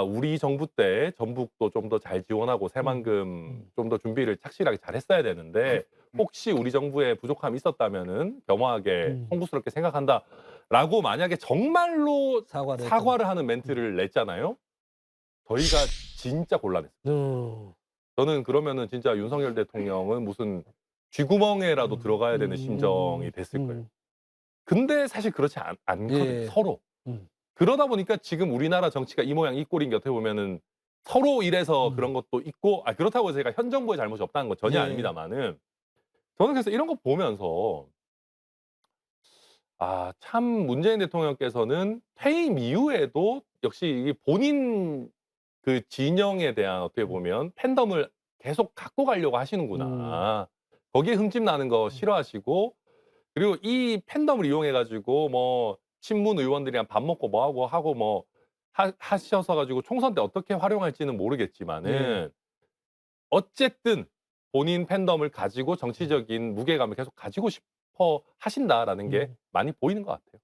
Speaker 3: 우리 정부 때 전북도 좀 더 잘 지원하고 새만금 좀 더 준비를 착실하게 잘했어야 되는데 혹시 우리 정부에 부족함이 있었다면은 겸허하게 송구스럽게 생각한다라고 만약에 정말로
Speaker 1: 사과를
Speaker 3: 사과를 하는 멘트를 냈잖아요. 저희가 진짜 곤란했어요. 저는 그러면은 진짜 윤석열 대통령은 무슨 쥐구멍에라도 들어가야 되는 심정이 됐을 거예요. 근데 사실 그렇지 않거든요,
Speaker 1: 예.
Speaker 3: 서로.
Speaker 1: 음.
Speaker 3: 그러다 보니까 지금 우리나라 정치가 이 모양 이 꼴인 게 어떻게 보면은 서로 이래서 그런 것도 있고 그렇다고 제가 현 정부의 잘못이 없다는 건 전혀
Speaker 1: 예.
Speaker 3: 아닙니다마는 저는 그래서 이런 거 보면서 참 문재인 대통령께서는 퇴임 이후에도 역시 이게 본인 그 진영에 대한 어떻게 보면 팬덤을 계속 갖고 가려고 하시는구나. 거기에 흠집 나는 거 싫어하시고 그리고 이 팬덤을 이용해 가지고 뭐 친문 의원들이랑 밥 먹고 뭐 하고 뭐 하셔서 가지고 총선 때 어떻게 활용할지는 모르겠지만은 어쨌든 본인 팬덤을 가지고 정치적인 무게감을 계속 가지고 싶어 하신다라는 게 많이 보이는 것 같아요.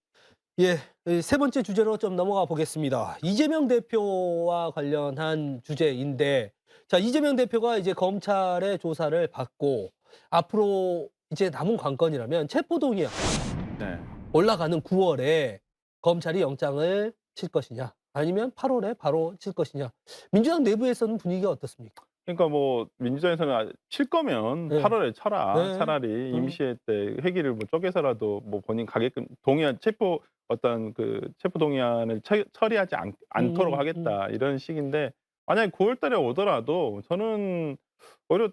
Speaker 1: 예. 세 번째 주제로 좀 넘어가 보겠습니다. 이재명 대표와 관련한 주제인데 자 이재명 대표가 이제 검찰의 조사를 받고 앞으로 이제 남은 관건이라면 체포동의안
Speaker 2: 네.
Speaker 1: 올라가는 9월에 검찰이 영장을 칠 것이냐 아니면 8월에 바로 칠 것이냐. 민주당 내부에서는 분위기가 어떻습니까?
Speaker 2: 그러니까 뭐 민주당에서는 칠 거면
Speaker 1: 네.
Speaker 2: 8월에 쳐라.
Speaker 1: 네.
Speaker 2: 차라리 임시회 때 회기를 뭐 쪼개서라도 뭐 본인 가게끔 동의안 어떤 그 체포 동의안을 처리하지 않도록 하겠다 이런 식인데 만약에 9월 달에 오더라도 저는 오히려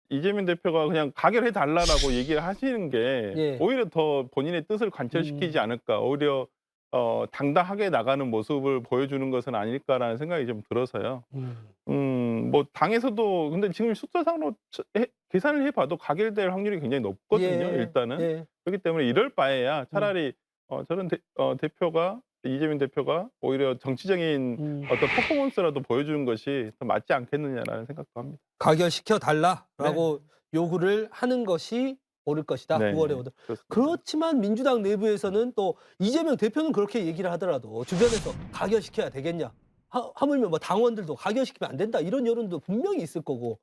Speaker 2: 이재명 대표가 그냥 가결해 달라라고 얘기를 하시는 게
Speaker 1: 예.
Speaker 2: 오히려 더 본인의 뜻을 관철시키지 않을까. 오히려 당당하게 나가는 모습을 보여주는 것은 아닐까라는 생각이 좀 들어서요. 뭐 당에서도 근데 지금 숫자상으로 계산을 해 봐도 가결될 확률이 굉장히 높거든요,
Speaker 1: 예.
Speaker 2: 일단은.
Speaker 1: 예.
Speaker 2: 그렇기 때문에 이럴 바에야 차라리 저는 대표가 이재명 대표가 오히려 정치적인 어떤 퍼포먼스라도 보여주는 것이 더 맞지 않겠느냐라는 생각도 합니다.
Speaker 1: 가결시켜 달라라고 요구를 하는 것이 옳을 것이다.
Speaker 2: 네.
Speaker 1: 9월에 오더.
Speaker 2: 그렇습니다.
Speaker 1: 그렇지만 민주당 내부에서는 또 이재명 대표는 그렇게 얘기를 하더라도 주변에서 가결시켜야 되겠냐. 하물며 뭐 당원들도 가결시키면 안 된다. 이런 여론도 분명히 있을 거고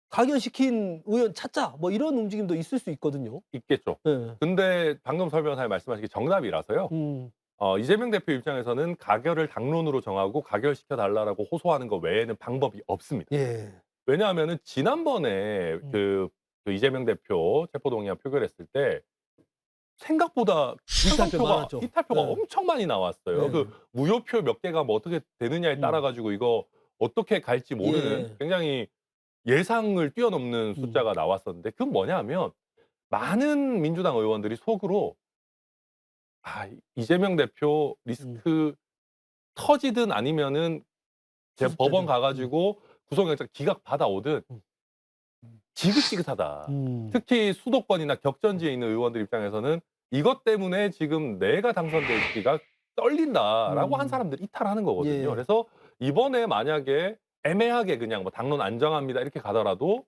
Speaker 1: 가결시킨 의원 찾자. 뭐 이런 움직임도 있을 수 있거든요.
Speaker 3: 있겠죠.
Speaker 1: 예.
Speaker 3: 근데 방금 설 변호사님 말씀하신 게 정답이라서요. 이재명 대표 입장에서는 가결을 당론으로 정하고 가결시켜 달라라고 호소하는 것 외에는 방법이 없습니다.
Speaker 1: 예.
Speaker 3: 왜냐하면은 지난번에 그 이재명 대표 체포동의안 표결했을 때 생각보다
Speaker 1: 이탈표 많았죠.
Speaker 3: 이탈표가
Speaker 1: 네.
Speaker 3: 엄청 많이 나왔어요.
Speaker 1: 네.
Speaker 3: 그 무효표 몇 개가 뭐 어떻게 되느냐에 따라 가지고 이거 어떻게 갈지 모르는
Speaker 1: 예.
Speaker 3: 굉장히 예상을 뛰어넘는 숫자가 나왔었는데 그건 뭐냐면 많은 민주당 의원들이 속으로 이재명 대표 리스크 터지든 아니면은 법원 가 가지고 구속영장 기각 받아오든 지긋지긋하다. 특히 수도권이나 격전지에 있는 의원들 입장에서는 이것 때문에 지금 내가 당선될지가 떨린다라고 한 사람들이 이탈하는 거거든요.
Speaker 1: 예.
Speaker 3: 그래서 이번에 만약에 애매하게 그냥 뭐 당론 안 정합니다 이렇게 가더라도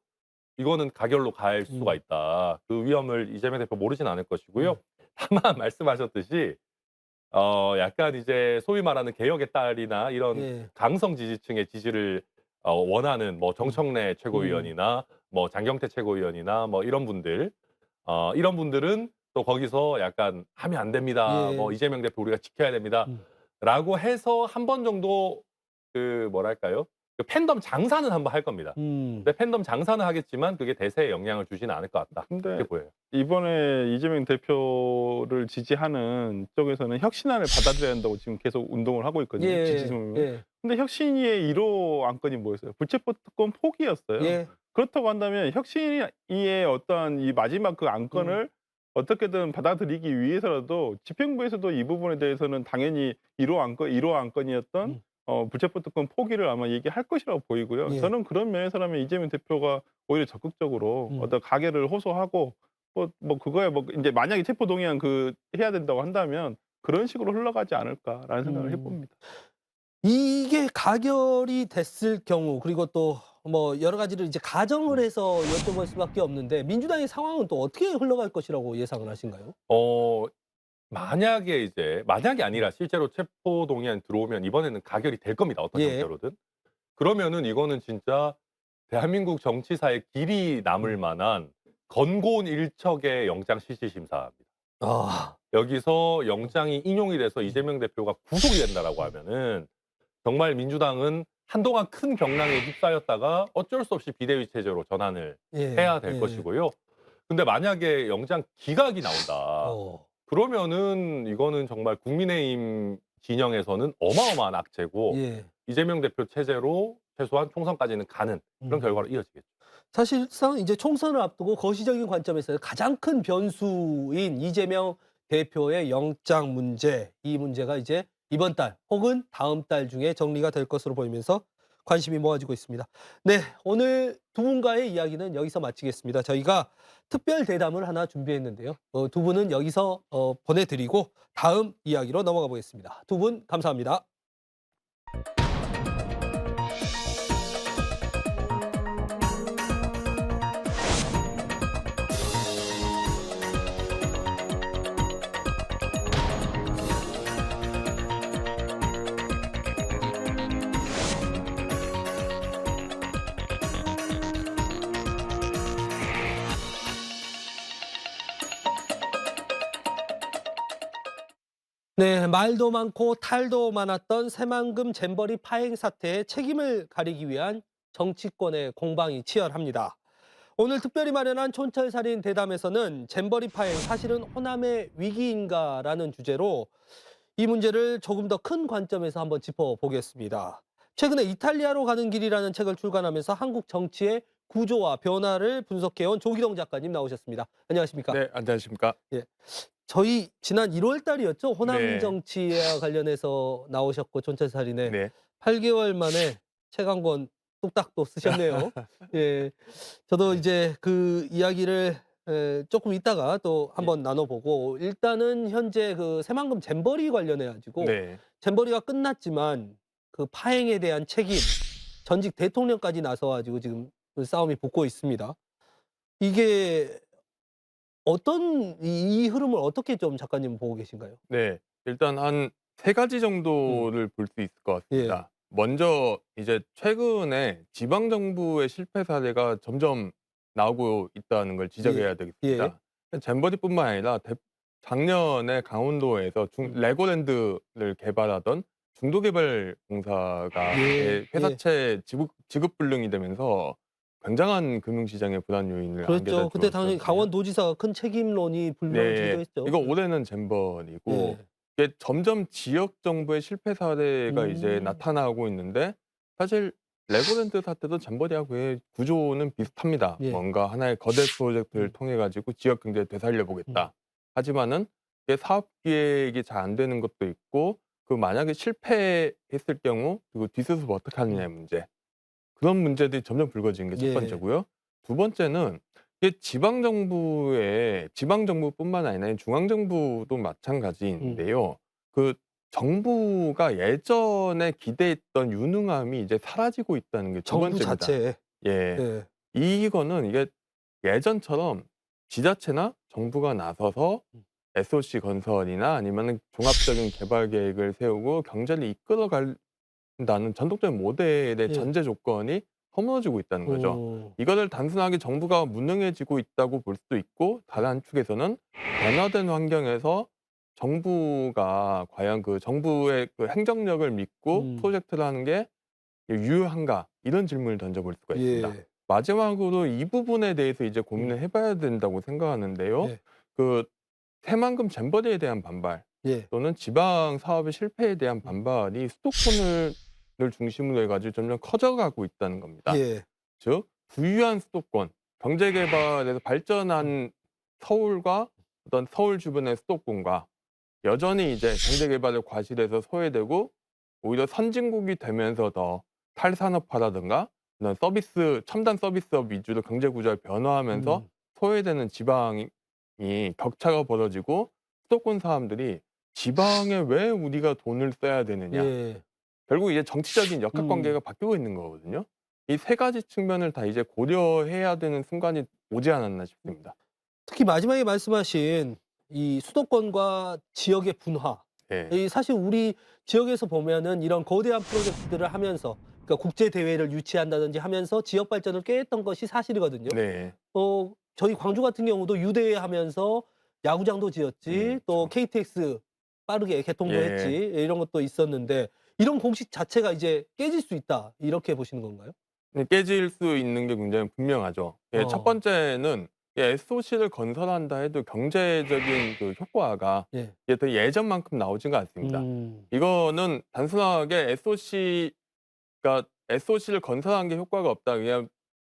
Speaker 3: 이거는 가결로 갈 수가 있다. 그 위험을 이재명 대표 모르진 않을 것이고요. 다만 말씀하셨듯이 약간 이제 소위 말하는 개혁의 딸이나 이런
Speaker 1: 예.
Speaker 3: 강성 지지층의 지지를 원하는 뭐 정청래 최고위원이나 뭐 장경태 최고위원이나 뭐 이런 분들은 또 거기서 약간 "하면 안 됩니다.
Speaker 1: 예.
Speaker 3: 뭐 이재명 대표 우리가 지켜야 됩니다."라고 해서 한 번 정도 그 뭐랄까요? 그 팬덤 장사는 한번 할 겁니다. 근데 팬덤 장사는 하겠지만 그게 대세에 영향을 주지는 않을 것 같다.
Speaker 2: 근데
Speaker 3: 이렇게 보여요.
Speaker 2: 이번에 이재명 대표를 지지하는 쪽에서는 혁신안을 받아들여야 한다고 지금 계속 운동을 하고 있거든요. 지지 소명을.
Speaker 1: 예.
Speaker 2: 근데 혁신위의 1호 안건이 뭐였어요? 불체포 특권 포기였어요.
Speaker 1: 예.
Speaker 2: 그렇다고 한다면 혁신위의 어떠한 이 마지막 그 안건을 어떻게든 받아들이기 위해서라도 집행부에서도 이 부분에 대해서는 당연히 1호 안건이었던 불체포 특권 포기를 아마 얘기할 것이라고 보이고요.
Speaker 1: 예.
Speaker 2: 저는 그런 면에서라면 이재명 대표가 오히려 적극적으로 어떤 가결을 호소하고 뭐 그거에 뭐 이제 만약에 체포 동의안 해야 된다고 한다면 그런 식으로 흘러가지 않을까라는 생각을 해봅니다.
Speaker 1: 이게 가결이 됐을 경우 그리고 또 뭐 여러 가지를 이제 가정을 해서 여쭤볼 수밖에 없는데 민주당의 상황은 또 어떻게 흘러갈 것이라고 예상을 하신가요?
Speaker 3: 만약이 아니라 실제로 체포 동의안 들어오면 이번에는 가결이 될 겁니다. 어떤
Speaker 1: 예.
Speaker 3: 형태로든. 그러면은 이거는 진짜 대한민국 정치사에 길이 남을 만한 건곤 일척의 영장 실질 심사입니다.
Speaker 1: 아.
Speaker 3: 여기서 영장이 인용이 돼서 이재명 대표가 구속이 된다라고 하면은 정말 민주당은 한동안 큰 경랑에 휩싸였다가 어쩔 수 없이 비대위 체제로 전환을
Speaker 1: 예.
Speaker 3: 해야 될
Speaker 1: 예.
Speaker 3: 것이고요. 근데 만약에 영장 기각이 나온다. 그러면은 이거는 정말 국민의힘 진영에서는 어마어마한 악재고
Speaker 1: 예.
Speaker 3: 이재명 대표 체제로 최소한 총선까지는 가는 그런 결과로 이어지겠죠.
Speaker 1: 사실상 이제 총선을 앞두고 거시적인 관점에서 가장 큰 변수인 이재명 대표의 영장 문제, 이 문제가 이제 이번 달 혹은 다음 달 중에 정리가 될 것으로 보이면서 관심이 모아지고 있습니다. 네, 오늘 두 분과의 이야기는 여기서 마치겠습니다. 저희가 특별 대담을 하나 준비했는데요. 두 분은 여기서 보내드리고 다음 이야기로 넘어가 보겠습니다. 두 분 감사합니다. 네, 말도 많고 탈도 많았던 새만금 잼버리 파행 사태의 책임을 가리기 위한 정치권의 공방이 치열합니다. 오늘 특별히 마련한 촌철살인 대담에서는 잼버리 파행 사실은 호남의 위기인가라는 주제로 이 문제를 조금 더 큰 관점에서 한번 짚어보겠습니다. 최근에 이탈리아로 가는 길이라는 책을 출간하면서 한국 정치의 구조와 변화를 분석해온 조기동 작가님 나오셨습니다. 안녕하십니까?
Speaker 4: 네, 안녕하십니까?
Speaker 1: 저희 지난 1월 달이었죠. 호남
Speaker 4: 네.
Speaker 1: 정치와 관련해서 나오셨고 촌철살인에
Speaker 4: 네.
Speaker 1: 8개월 만에 책 한 권 뚝딱 또 쓰셨네요. 예, 저도 이제 그 이야기를 조금 있다가 또 한번 나눠보고 일단은 현재 그 새만금 잼버리 관련해 가지고
Speaker 4: 네.
Speaker 1: 잼버리가 끝났지만 그 파행에 대한 책임 전직 대통령까지 나서 가지고 지금 그 싸움이 붙고 있습니다. 이게 어떤 이 흐름을 어떻게 좀 작가님은 보고 계신가요?
Speaker 4: 네. 일단 한 3가지 정도를 볼 수 있을 것
Speaker 1: 예.
Speaker 4: 같습니다. 먼저 이제 최근에 지방 정부의 실패 사례가 점점 나오고 있다는 걸 지적해야 되겠습니다. 잼버리뿐만 아니라 작년에 강원도에서 레고랜드를 개발하던 중도개발공사가
Speaker 1: 예.
Speaker 4: 회사채 지급 불능이 되면서 굉장한 금융시장의 불안 요인을
Speaker 1: 그렇죠.
Speaker 4: 안겨다
Speaker 1: 그때 당연히
Speaker 4: 주었거든요.
Speaker 1: 강원도지사가 큰 책임론이 불명지기도 했죠.
Speaker 4: 이거 올해는 잼버리고
Speaker 1: 예.
Speaker 4: 이게 점점 지역 정부의 실패 사례가 이제 나타나고 있는데 사실 레고랜드 사태도 잼버리하고 의 구조는 비슷합니다.
Speaker 1: 예.
Speaker 4: 뭔가 하나의 거대 프로젝트를 통해 가지고 지역 경제를 되살려 보겠다. 하지만은 이게 사업 기획이 잘 안 되는 것도 있고 만약에 실패했을 경우 그리고 뒷수습 어떻게 하느냐의 문제. 그런 문제들이 점점 불거지는 게 첫
Speaker 1: 예.
Speaker 4: 번째고요. 두 번째는 이게 지방 정부뿐만 아니라 중앙 정부도 마찬가지인데요. 정부가 예전에 기대했던 유능함이 이제 사라지고 있다는 게 두
Speaker 1: 정부
Speaker 4: 번째입니다.
Speaker 1: 자체에.
Speaker 4: 예.
Speaker 1: 예.
Speaker 4: 이거는 이게 예전처럼 지자체나 정부가 나서서 SOC 건설이나 아니면은 종합적인 개발 계획을 세우고 경제를 이끌어간다는 전통적인 모델의
Speaker 1: 예.
Speaker 4: 전제 조건이 허물어지고 있다는 거죠. 이거를 단순하게 정부가 무능해지고 있다고 볼 수도 있고 다른 한축에서는 변화된 환경에서 정부가 과연 정부의 행정력을 믿고 프로젝트를 하는 게 유효한가 이런 질문을 던져볼 수가 있습니다.
Speaker 1: 예.
Speaker 4: 마지막으로 이 부분에 대해서 이제 고민을 해봐야 된다고 생각하는데요.
Speaker 1: 예.
Speaker 4: 그 새만금 잼버리에 대한 반발
Speaker 1: 예.
Speaker 4: 또는 지방 사업의 실패에 대한 반발이 수도권을 중심으로 해가지고 점점 커져가고 있다는 겁니다.
Speaker 1: 예.
Speaker 4: 즉 부유한 수도권, 경제 개발에서 발전한 서울과 어떤 서울 주변의 수도권과 여전히 이제 경제 개발을 과실해서 소외되고 오히려 선진국이 되면서 더 탈산업화라든가 이런 서비스 첨단 서비스업 위주로 경제 구조가 변화하면서
Speaker 1: 음.
Speaker 4: 소외되는 지방이 격차가 벌어지고 수도권 사람들이 지방에 왜 우리가 돈을 써야 되느냐.
Speaker 1: 예.
Speaker 4: 결국 이제 정치적인 역학관계가 바뀌고 있는 거거든요. 이 세 가지 측면을 다 이제 고려해야 되는 순간이 오지 않았나 싶습니다.
Speaker 1: 특히 마지막에 말씀하신 이 수도권과 지역의 분화.
Speaker 4: 예.
Speaker 1: 이 사실 우리 지역에서 보면은 이런 거대한 프로젝트들을 하면서 그러니까 국제 대회를 유치한다든지 하면서 지역 발전을 꾀했던 것이 사실이거든요.
Speaker 4: 네.
Speaker 1: 저희 광주 같은 경우도 유대회 하면서 야구장도 지었지, 또 KTX 빠르게 개통도
Speaker 4: 예.
Speaker 1: 했지, 이런 것도 있었는데 이런 공식 자체가 이제 깨질 수 있다 이렇게 보시는 건가요?
Speaker 4: 깨질 수 있는 게 굉장히 분명하죠. 예, 첫
Speaker 1: 어.
Speaker 4: 번째는 SOC를 건설한다 해도 경제적인 그 효과가
Speaker 1: 예.
Speaker 4: 이제 더 예전만큼 나오지가 않습니다. 이거는 단순하게 SOC를 건설한 게 효과가 없다. 그냥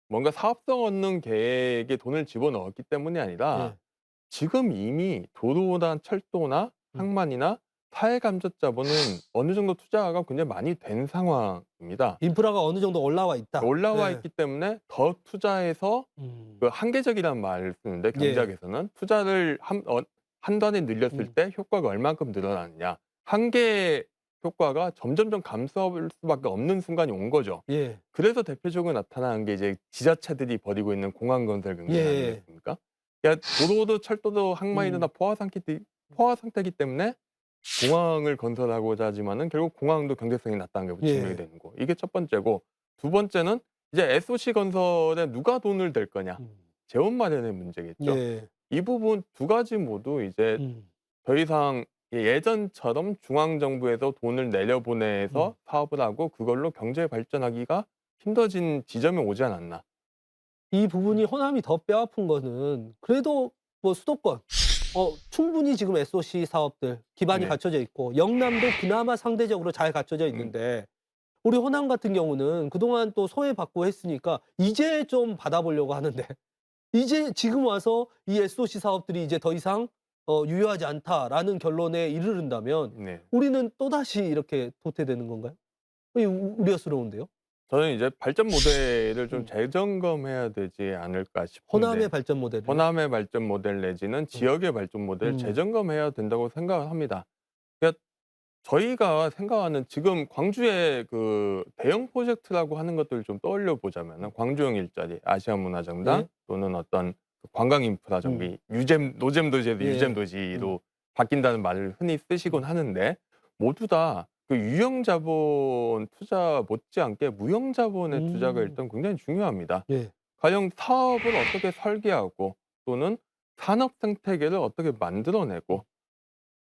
Speaker 4: 뭔가 사업성 얻는 계획에 돈을 집어넣었기 때문이 아니라
Speaker 1: 예.
Speaker 4: 지금 이미 도로나 철도나 항만이나 사회감적 자본은 어느 정도 투자가 굉장히 많이 된 상황입니다.
Speaker 1: 인프라가 어느 정도 올라와 있다.
Speaker 4: 올라와
Speaker 1: 예.
Speaker 4: 있기 때문에 더 투자해서 그 한계적이라는 말을 쓰는데 경제학에서는 투자를 한 단에 늘렸을 때 효과가 얼만큼 늘어나느냐. 한계 효과가 점점점 감소할 수밖에 없는 순간이 온 거죠.
Speaker 1: 예.
Speaker 4: 그래서 대표적으로 나타나는 게 이제 지자체들이 벌이고 있는 공항 건설 경제 아니겠습니까? 그러니까 도로도 철도도 항만이나 포화 상태이기 때문에 공항을 건설하고자 하지만은 결국 공항도 경제성이 낮다는 게 증명이 되는 거. 이게 첫 번째고, 두 번째는 이제 SOC 건설에 누가 돈을 댈 거냐. 재원 마련의 문제겠죠.
Speaker 1: 예.
Speaker 4: 이 부분 두 가지 모두 이제 더 이상 예전처럼 중앙정부에서 돈을 내려보내서 사업을 하고 그걸로 경제 발전하기가 힘들어진 지점에 오지 않았나.
Speaker 1: 이 부분이 호남이 더 뼈아픈 거는 그래도 뭐 수도권 충분히 지금 SOC 사업들 기반이
Speaker 4: 네.
Speaker 1: 갖춰져 있고 영남도 그나마 상대적으로 잘 갖춰져 있는데 우리 호남 같은 경우는 그동안 또 소외받고 했으니까 이제 좀 받아보려고 하는데 이제 지금 와서 이 SOC 사업들이 이제 더 이상 유효하지 않다라는 결론에 이르른다면
Speaker 4: 네.
Speaker 1: 우리는 또다시 이렇게 도태되는 건가요? 우려스러운데요.
Speaker 4: 저는 이제 발전 모델을 좀 재점검해야 되지 않을까 싶은데.
Speaker 1: 호남의 발전 모델을.
Speaker 4: 호남의 발전 모델 내지는 지역의 발전 모델을 재점검해야 된다고 생각을 합니다. 그러니까 저희가 생각하는 지금 광주의 그 대형 프로젝트라고 하는 것들을 좀 떠올려 보자면 광주형 일자리, 아시아문화정당 또는 어떤 관광 인프라 정비, 노잼 도시에서 유잼 도시로 바뀐다는 말을 흔히 쓰시곤 하는데 모두 다 그 유형 자본 투자 못지않게 무형 자본의 투자가 일단 굉장히 중요합니다.
Speaker 1: 예.
Speaker 4: 가령 사업을 어떻게 설계하고 또는 산업 생태계를 어떻게 만들어내고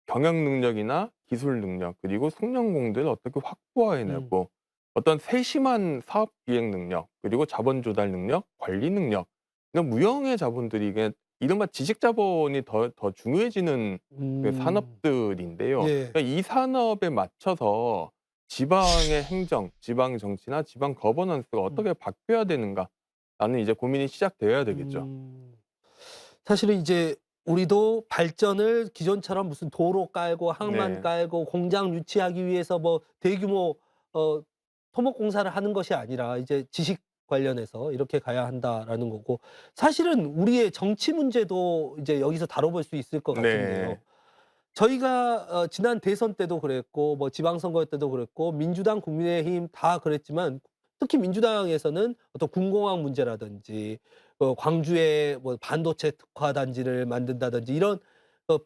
Speaker 4: 경영 능력이나 기술 능력 그리고 숙련공들을 어떻게 확보해내고 어떤 세심한 사업 기획 능력 그리고 자본 조달 능력, 관리 능력 이런 무형의 자본들이 이게 이른바 지식 자본이 더 중요해지는 그 산업들인데요.
Speaker 1: 예.
Speaker 4: 그러니까 이 산업에 맞춰서 지방의 행정, 지방 정치나 지방 거버넌스가 어떻게 바뀌어야 되는가라는 이제 고민이 시작되어야 되겠죠.
Speaker 1: 사실은 이제 우리도 발전을 기존처럼 무슨 도로 깔고 항만 깔고 공장 유치하기 위해서 뭐 대규모 토목 공사를 하는 것이 아니라 이제 지식 관련해서 이렇게 가야 한다라는 거고 사실은 우리의 정치 문제도 이제 여기서 다뤄볼 수 있을 것 같은데요. 저희가 지난 대선 때도 그랬고 뭐 지방선거 때도 그랬고 민주당, 국민의힘 다 그랬지만 특히 민주당에서는 어떤 군공항 문제라든지 광주에 뭐 반도체 특화 단지를 만든다든지 이런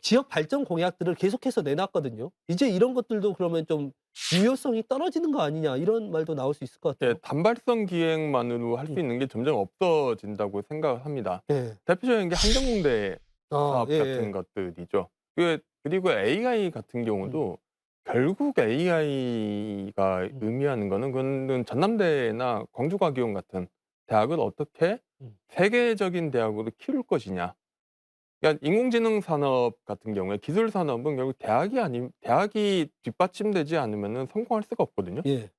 Speaker 1: 지역 발전 공약들을 계속해서 내놨거든요. 이제 이런 것들도 그러면 좀 유효성이 떨어지는 거 아니냐 이런 말도 나올 수 있을 것 같아요.
Speaker 4: 단발성 기획만으로 할 수 있는 게 점점 없어진다고 생각을 합니다.
Speaker 1: 예.
Speaker 4: 대표적인 게 한경공대 사업
Speaker 1: 예,
Speaker 4: 같은 것들이죠. 그리고 AI 같은 경우도 결국 AI가
Speaker 1: 음.
Speaker 4: 의미하는 거는 그거는 전남대나 광주과기원 같은 대학을 어떻게 세계적인 대학으로 키울 것이냐. 그러니까 인공지능 산업 같은 경우에 기술 산업은 결국 대학이 뒷받침되지 않으면은 성공할 수가 없거든요.
Speaker 1: 예.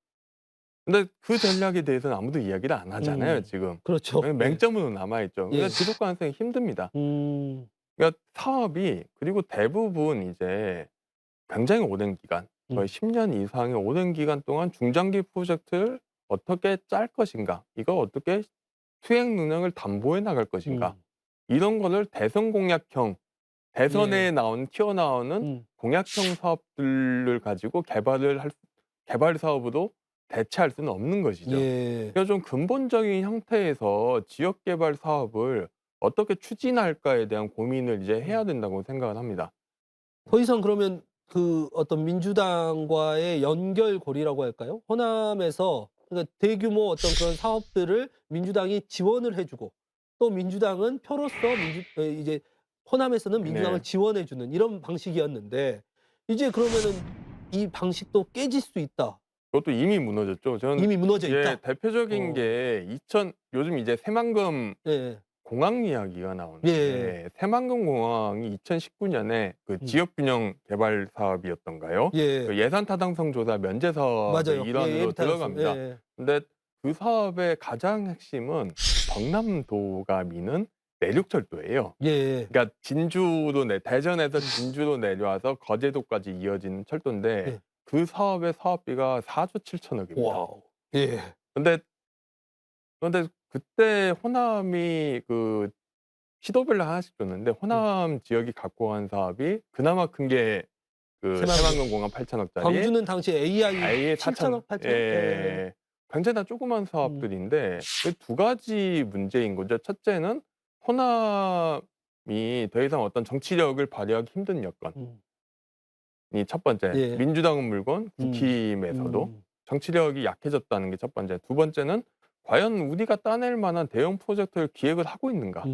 Speaker 4: 근데 그 전략에 대해서는 아무도 이야기를 안 하잖아요, 지금.
Speaker 1: 그렇죠.
Speaker 4: 왜냐면 맹점으로 남아 있죠.
Speaker 1: 예.
Speaker 4: 그러니까 지속 가능성이 힘듭니다. 그러니까 사업이 그리고 대부분 이제 굉장히 오랜 기간, 거의 10년 이상의 오랜 기간 동안 중장기 프로젝트를 어떻게 짤 것인가, 이거 어떻게 수행 능력을 담보해 나갈 것인가, 이런 거를 대선 공약형, 대선에
Speaker 1: 예.
Speaker 4: 튀어나오는 공약형 사업들을 가지고 개발 사업으로 대체할 수는 없는 것이죠.
Speaker 1: 예.
Speaker 4: 그래서 좀 근본적인 형태에서 지역 개발 사업을 어떻게 추진할까에 대한 고민을 이제 해야 된다고 생각을 합니다.
Speaker 1: 더 이상 그러면 그 어떤 민주당과의 연결고리라고 할까요? 호남에서 그러니까 대규모 어떤 그런 사업들을 민주당이 지원을 해주고 또 민주당은 표로서 이제 호남에서는 민주당을
Speaker 4: 네.
Speaker 1: 지원해주는 이런 방식이었는데 이제 그러면은 이 방식도 깨질 수 있다.
Speaker 4: 그것도 이미 무너졌죠.
Speaker 1: 이미 무너져
Speaker 4: 예,
Speaker 1: 있다.
Speaker 4: 대표적인
Speaker 1: 어.
Speaker 4: 게 요즘 이제 새만금
Speaker 1: 예.
Speaker 4: 공항 이야기가 나오는데 새만금 공항이 2019년에 그 지역균형 개발 사업이었던가요?
Speaker 1: 예.
Speaker 4: 그 예산 타당성 조사 면제 사업의
Speaker 1: 맞아요.
Speaker 4: 일환으로 들어갑니다.
Speaker 1: 예.
Speaker 4: 근데 그 사업의 가장 핵심은 경남도가 미는 내륙철도예요.
Speaker 1: 예.
Speaker 4: 그러니까 대전에서 진주로 내려와서 거제도까지 이어지는 철도인데
Speaker 1: 예.
Speaker 4: 그 사업의 사업비가 4조 7천억입니다.
Speaker 1: 와우. 예.
Speaker 4: 근데 그때 호남이 그 시도별로 하나씩 줬는데 호남 지역이 갖고 간 사업이 그나마 큰 게 그 새만금 공항 8천억짜리,
Speaker 1: 광주는 당시 AI
Speaker 4: 아예
Speaker 1: 7천억, 8천억.
Speaker 4: 예. 굉장히 다 조그만 사업들인데 그 두 가지 문제인 거죠. 첫째는 호남이 더 이상 어떤 정치력을 발휘하기 힘든 여건이 첫 번째.
Speaker 1: 예.
Speaker 4: 민주당은 물론 국힘에서도 정치력이 약해졌다는 게 첫 번째. 두 번째는 과연 우리가 따낼 만한 대형 프로젝트를 기획을 하고 있는가?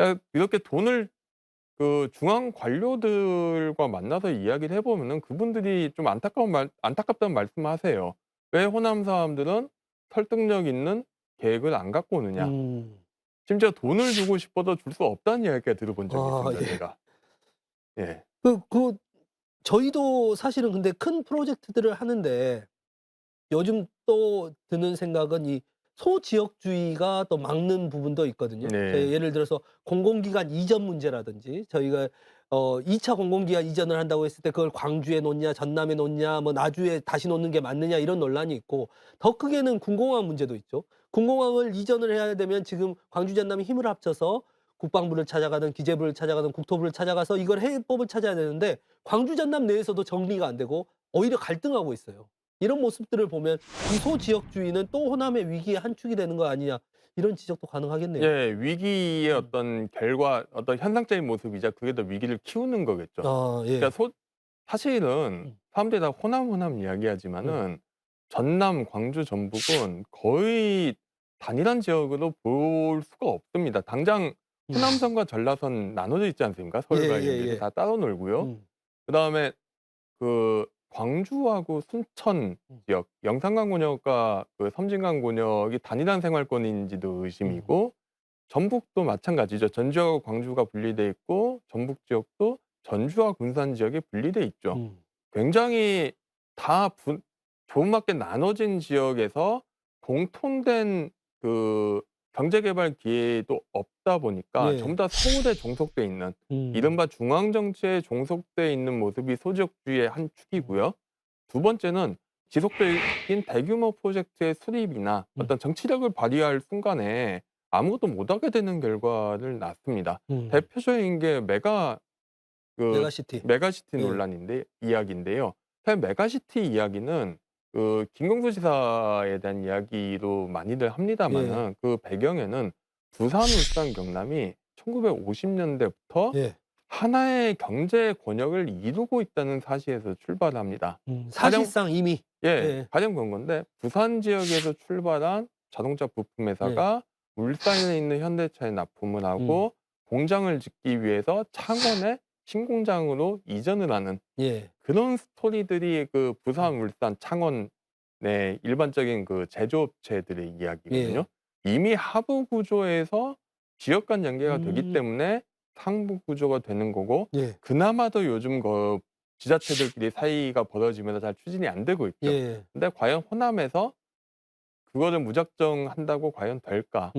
Speaker 4: 야, 이렇게 돈을 그 중앙 관료들과 만나서 이야기를 해보면은 그분들이 좀 안타깝다는 말씀을 하세요. 왜 호남 사람들은 설득력 있는 계획을 안 갖고 오느냐? 심지어 돈을 주고 싶어도 줄 수 없다는 이야기가 들어본 적이 있습니다,
Speaker 1: 예.
Speaker 4: 제가. 예.
Speaker 1: 저희도 사실은 근데 큰 프로젝트들을 하는데 요즘 또 드는 생각은 이 소지역주의가 또 막는 부분도 있거든요.
Speaker 4: 네.
Speaker 1: 예를 들어서 공공기관 이전 문제라든지 저희가 2차 공공기관 이전을 한다고 했을 때 그걸 광주에 놓냐 전남에 놓냐 뭐 나주에 다시 놓는 게 맞느냐 이런 논란이 있고 더 크게는 군공항 문제도 있죠. 군공항을 이전을 해야 되면 지금 광주 전남이 힘을 합쳐서 국방부를 찾아가든 기재부를 찾아가든 국토부를 찾아가서 이걸 해법을 찾아야 되는데 광주 전남 내에서도 정리가 안 되고 오히려 갈등하고 있어요. 이런 모습들을 보면 이 소지역주의는 또 호남의 위기의 한 축이 되는 거 아니냐 이런 지적도 가능하겠네요.
Speaker 4: 예, 위기의 어떤 어떤 현상적인 모습이자 그게 더 위기를 키우는 거겠죠.
Speaker 1: 예.
Speaker 4: 그러니까 사실은 사람들이 다 호남 이야기하지만은 전남, 광주, 전북은 거의 단일한 지역으로 볼 수가 없습니다. 당장 호남선과 전라선 나눠져 있지 않습니까? 서울과 인제도 다 따로 놀고요. 그다음에 그 광주하고 순천 지역, 영산강권역과 그 섬진강권역이 단일한 생활권인지도 의심이고 전북도 마찬가지죠. 전주하고 광주가 분리돼 있고 전북 지역도 전주와 군산 지역이 분리돼 있죠. 굉장히 다 조음맞게 나눠진 지역에서 공통된 그 경제개발 기회도 없다 보니까 전부 다 서울에 종속돼 있는 이른바 중앙정치에 종속돼 있는 모습이 소지역주의의 한 축이고요. 두 번째는 지속적인 대규모 프로젝트의 수립이나 어떤 정치력을 발휘할 순간에 아무것도 못하게 되는 결과를 낳습니다. 대표적인 게
Speaker 1: 메가시티.
Speaker 4: 메가시티 이야기인데요. 사실 메가시티 이야기는 그 김경수 지사에 대한 이야기로 많이들 합니다만은 그 배경에는 부산, 울산, 경남이 1950년대부터 하나의 경제 권역을 이루고 있다는 사실에서 출발합니다.
Speaker 1: 사실상 이미
Speaker 4: 가장 그런 건데 부산 지역에서 출발한 자동차 부품 회사가 울산에 있는 현대차에 납품을 하고 공장을 짓기 위해서 창원에 신공장으로 이전을 하는 그런 스토리들이 그 부산, 울산, 창원의 일반적인 그 제조업체들의 이야기거든요. 이미 하부 구조에서 지역 간 연계가 되기 때문에 상부 구조가 되는 거고
Speaker 1: 예.
Speaker 4: 그나마도 요즘 그 지자체들끼리 사이가 벌어지면서 잘 추진이 안 되고 있죠.
Speaker 1: 예.
Speaker 4: 근데 과연 호남에서 그거를 무작정 한다고 과연 될까?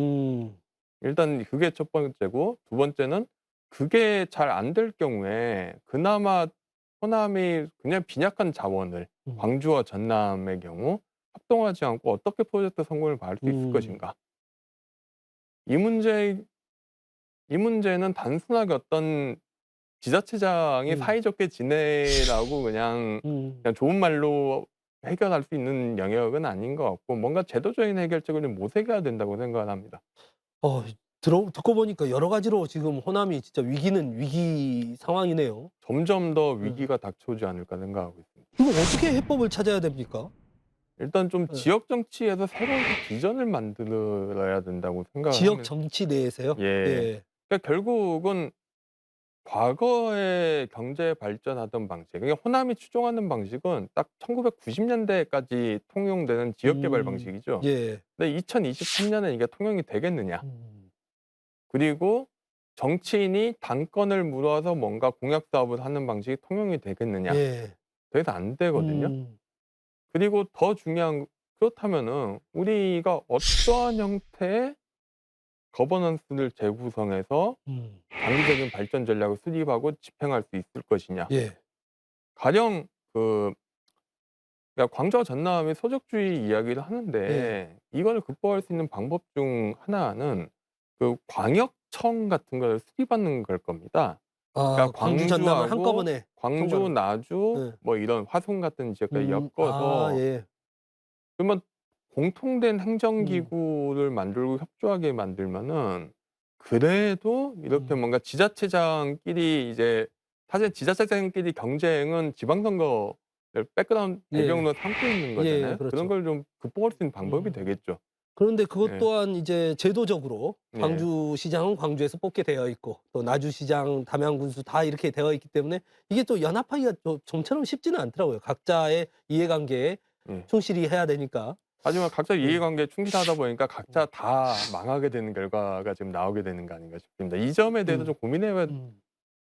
Speaker 4: 일단 그게 첫 번째고 두 번째는 그게 잘 안 될 경우에 그나마 호남이 그냥 빈약한 자원을 광주와 전남의 경우 합동하지 않고 어떻게 프로젝트 성공을 받을 수 있을 것인가? 이 문제는 단순하게 어떤 지자체장이 사이좋게 지내라고 그냥 좋은 말로 해결할 수 있는 영역은 아닌 것 같고 뭔가 제도적인 해결책을 좀 모색해야 된다고 생각을 합니다.
Speaker 1: 듣고 보니까 여러 가지로 지금 호남이 진짜 위기는 위기 상황이네요.
Speaker 4: 점점 더 위기가 닥쳐오지 않을까 생각하고 있습니다.
Speaker 1: 이거 어떻게 해법을 찾아야 됩니까?
Speaker 4: 일단 좀
Speaker 1: 네.
Speaker 4: 지역 정치에서 새로운 비전을 만들어야 된다고 생각을
Speaker 1: 지역
Speaker 4: 합니다.
Speaker 1: 정치 내에서요?
Speaker 4: 예. 그러니까 결국은 과거에 경제 발전하던 방식, 그러니까 호남이 추종하는 방식은 딱 1990년대까지 통용되는 지역 개발 방식이죠.
Speaker 1: 예.
Speaker 4: 근데 2023년에 이게 통용이 되겠느냐?
Speaker 1: 음.
Speaker 4: 그리고 정치인이 당권을 물어서 뭔가 공약 사업을 하는 방식이 통용이 되겠느냐?
Speaker 1: 예.
Speaker 4: 그래서 안 되거든요.
Speaker 1: 음.
Speaker 4: 그리고 더 중요한 그렇다면은 우리가 어떠한 형태의 거버넌스를 재구성해서 장기적인 발전 전략을 수립하고 집행할 수 있을 것이냐.
Speaker 1: 예.
Speaker 4: 가령 그러니까 광주와 전남이 소적주의 이야기를 하는데
Speaker 1: 예.
Speaker 4: 이거를 극복할 수 있는 방법 중 하나는 그 광역청 같은 걸 수립하는 걸 겁니다. 그러니까
Speaker 1: 광주 전남을
Speaker 4: 광주하고
Speaker 1: 한꺼번에
Speaker 4: 광주,
Speaker 1: 통과를.
Speaker 4: 나주
Speaker 1: 예.
Speaker 4: 뭐 이런 화성 같은 지역까지 엮어서
Speaker 1: 예.
Speaker 4: 그러면 공통된 행정기구를 만들고 협조하게 만들면은 그래도 이렇게 뭔가 지자체장끼리 이제 사실 지자체장끼리 경쟁은 지방선거를 백그라운드
Speaker 1: 예.
Speaker 4: 배경으로 삼고 있는 거잖아요.
Speaker 1: 예, 그렇죠.
Speaker 4: 그런 걸 좀 극복할 수 있는 방법이 되겠죠.
Speaker 1: 그런데 그것
Speaker 4: 예.
Speaker 1: 또한 이제 제도적으로
Speaker 4: 예.
Speaker 1: 광주시장은 광주에서 뽑게 되어 있고 또 나주시장, 담양군수 다 이렇게 되어 있기 때문에 이게 또 연합하기가 또 좀처럼 쉽지는 않더라고요. 각자의 이해관계에
Speaker 4: 예.
Speaker 1: 충실히 해야 되니까.
Speaker 4: 하지만 각자 이해관계에 충실하다 보니까 각자 다 망하게 되는 결과가 지금 나오게 되는 거 아닌가 싶습니다. 이 점에 대해서 좀 고민해야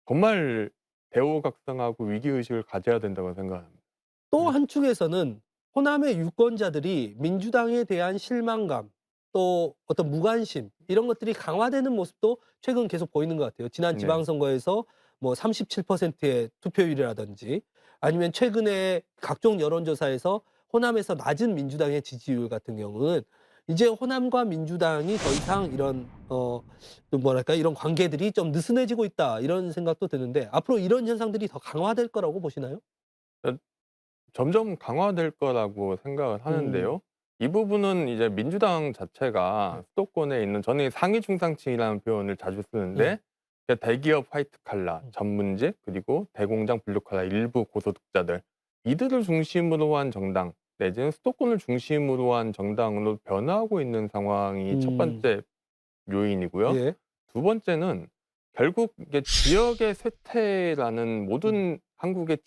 Speaker 4: 정말 대오각성하고 위기의식을 가져야 된다고 생각합니다.
Speaker 1: 또 한축에서는 호남의 유권자들이 민주당에 대한 실망감 또 어떤 무관심 이런 것들이 강화되는 모습도 최근 계속 보이는 것 같아요. 지난
Speaker 4: 네.
Speaker 1: 지방선거에서 뭐 37%의 투표율이라든지 아니면 최근에 각종 여론조사에서 호남에서 낮은 민주당의 지지율 같은 경우는 이제 호남과 민주당이 더 이상 이런 좀 뭐랄까 이런 관계들이 좀 느슨해지고 있다 이런 생각도 드는데 앞으로 이런 현상들이 더 강화될 거라고 보시나요?
Speaker 4: 점점 강화될 거라고 생각을 하는데요. 이 부분은 이제 민주당 자체가 수도권에 있는 저는 상위 중산층이라는 표현을 자주 쓰는데 그러니까 대기업 화이트 칼라, 전문직 그리고 대공장 블루 칼라 일부 고소득자들 이들을 중심으로 한 정당 내지는 수도권을 중심으로 한 정당으로 변화하고 있는 상황이 첫 번째 요인이고요.
Speaker 1: 예.
Speaker 4: 두 번째는 결국 이게 지역의 쇠퇴라는 모든 한국의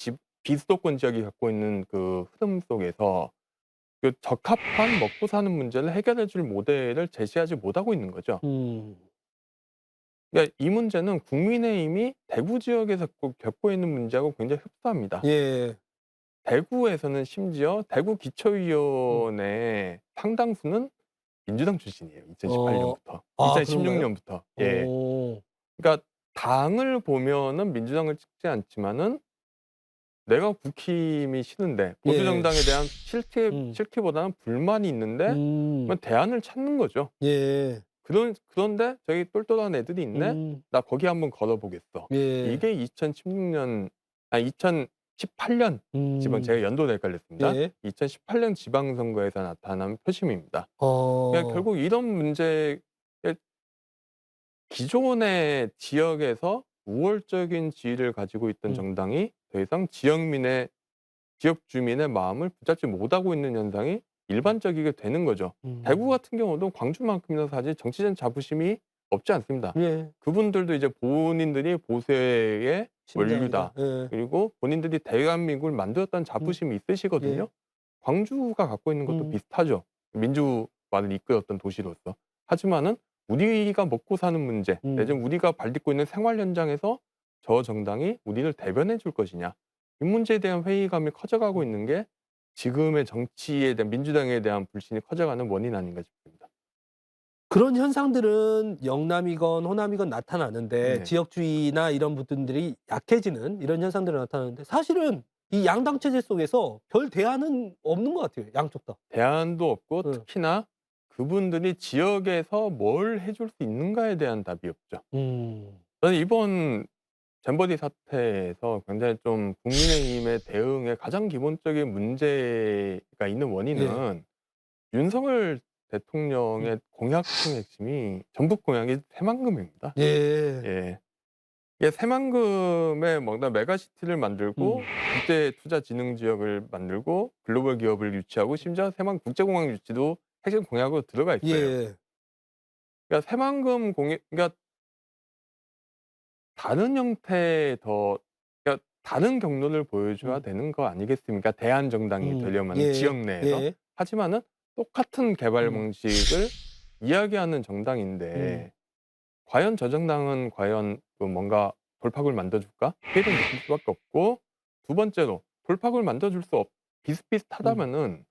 Speaker 4: 비수도권 지역이 갖고 있는 그 흐름 속에서 그 적합한 먹고 사는 문제를 해결해 줄 모델을 제시하지 못하고 있는 거죠. 그러니까 이 문제는 국민의힘이 대구 지역에서 겪고 있는 문제하고 굉장히 흡사합니다.
Speaker 1: 예.
Speaker 4: 대구에서는 심지어 대구 기초위원회 상당수는 민주당 출신이에요. 2018년부터.
Speaker 1: 아,
Speaker 4: 2016년부터. 예.
Speaker 1: 오.
Speaker 4: 그러니까 당을 보면은 민주당을 찍지 않지만은 내가 국힘이 싫은데 보수 정당에 대한 싫기보다는 불만이 있는데 그러면 대안을 찾는 거죠.
Speaker 1: 예.
Speaker 4: 그런데 저기 똘똘한 애들이 있네. 나 거기 한번 걸어보겠어.
Speaker 1: 예.
Speaker 4: 이게 2018년 제가 연도를 헷갈렸습니다.
Speaker 1: 예.
Speaker 4: 2018년 지방선거에서 나타난 표심입니다. 그러니까 결국 이런 문제 기존의 지역에서 우월적인 지위를 가지고 있던 정당이 더 이상 지역 주민의 마음을 붙잡지 못하고 있는 현상이 일반적이게 되는 거죠. 대구 같은 경우도 광주만큼이나 사실 정치적 자부심이 없지 않습니다.
Speaker 1: 예.
Speaker 4: 그분들도 이제 본인들이 보수의 원류다.
Speaker 1: 예.
Speaker 4: 그리고 본인들이 대한민국을 만들었다는 자부심이 있으시거든요.
Speaker 1: 예.
Speaker 4: 광주가 갖고 있는 것도 비슷하죠. 민주화를 이끌었던 도시로서. 하지만은 우리가 먹고 사는 문제, 내지는 우리가 발딛고 있는 생활 현장에서 저 정당이 우리를 대변해 줄 것이냐. 이 문제에 대한 회의감이 커져가고 있는 게 지금의 정치에 대한 민주당에 대한 불신이 커져가는 원인 아닌가 싶습니다.
Speaker 1: 그런 현상들은 영남이건 호남이건 나타나는데
Speaker 4: 네.
Speaker 1: 지역주의나 이런 부분들이 약해지는 이런 현상들이 나타나는데 사실은 이 양당 체제 속에서 별 대안은 없는 것 같아요. 양쪽 다.
Speaker 4: 대안도 없고
Speaker 1: 네.
Speaker 4: 특히나 그분들이 지역에서 뭘 해줄 수 있는가에 대한 답이 없죠. 저는 이번 잼버리 사태에서 굉장히 좀 국민의힘의 대응에 가장 기본적인 문제가 있는 원인은 윤석열 대통령의 공약 중 핵심이 전북 공약이 새만금입니다.
Speaker 1: 예.
Speaker 4: 예. 이게 새만금에 뭔가 메가시티를 만들고 국제투자진흥지역을 만들고 글로벌 기업을 유치하고 심지어 새만 국제공항 유치도 핵심 공약으로 들어가 있어요.
Speaker 1: 예.
Speaker 4: 그러니까 새만금 공약, 그러니까 다른 형태의 그러니까 다른 경로를 보여줘야 되는 거 아니겠습니까? 대한정당이 되려면
Speaker 1: 예.
Speaker 4: 지역 내에서.
Speaker 1: 예.
Speaker 4: 하지만은 똑같은 개발 방식을 이야기하는 정당인데 과연 저 정당은 과연 그 뭔가 돌파구를 만들어줄까? 회의를 느낄 수밖에 없고 두 번째로 돌파구를 만들어줄 수 비슷비슷하다면은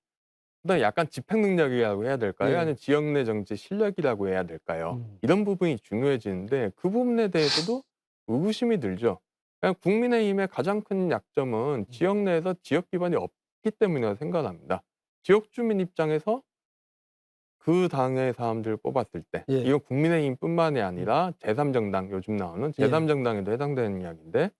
Speaker 4: 그다음에 약간 집행 능력이라고 해야 될까요?
Speaker 1: 네.
Speaker 4: 아니면 지역 내 정치 실력이라고 해야 될까요? 이런 부분이 중요해지는데 그 부분에 대해서도 의구심이 들죠. 그냥 국민의힘의 가장 큰 약점은 지역 내에서 지역 기반이 없기 때문이라고 생각합니다. 지역 주민 입장에서 그 당의 사람들을 뽑았을 때
Speaker 1: 예.
Speaker 4: 이건 국민의힘뿐만이 아니라 제3정당 요즘 나오는 제3정당에도 해당되는 이야기인데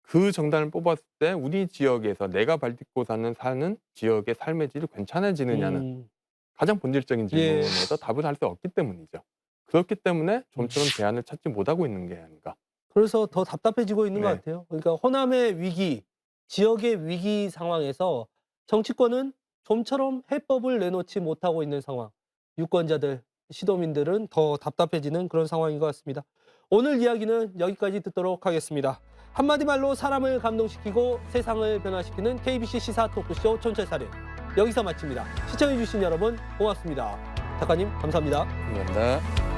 Speaker 4: 그 정당을 뽑았을 때 우리 지역에서 내가 발딛고 사는 지역의 삶의 질이 괜찮아지느냐는 가장 본질적인 질문에서 답을 할 수 없기 때문이죠. 그렇기 때문에 좀처럼 대안을 찾지 못하고 있는 게 아닌가.
Speaker 1: 그래서 더 답답해지고 있는 것
Speaker 4: 네.
Speaker 1: 같아요. 그러니까 호남의 위기, 지역의 위기 상황에서 정치권은 좀처럼 해법을 내놓지 못하고 있는 상황. 유권자들, 시도민들은 더 답답해지는 그런 상황인 것 같습니다. 오늘 이야기는 여기까지 듣도록 하겠습니다. 한마디 말로 사람을 감동시키고 세상을 변화시키는 KBC 시사 토크쇼 촌철살인. 여기서 마칩니다. 시청해주신 여러분 고맙습니다. 작가님 감사합니다.
Speaker 4: 감사합니다.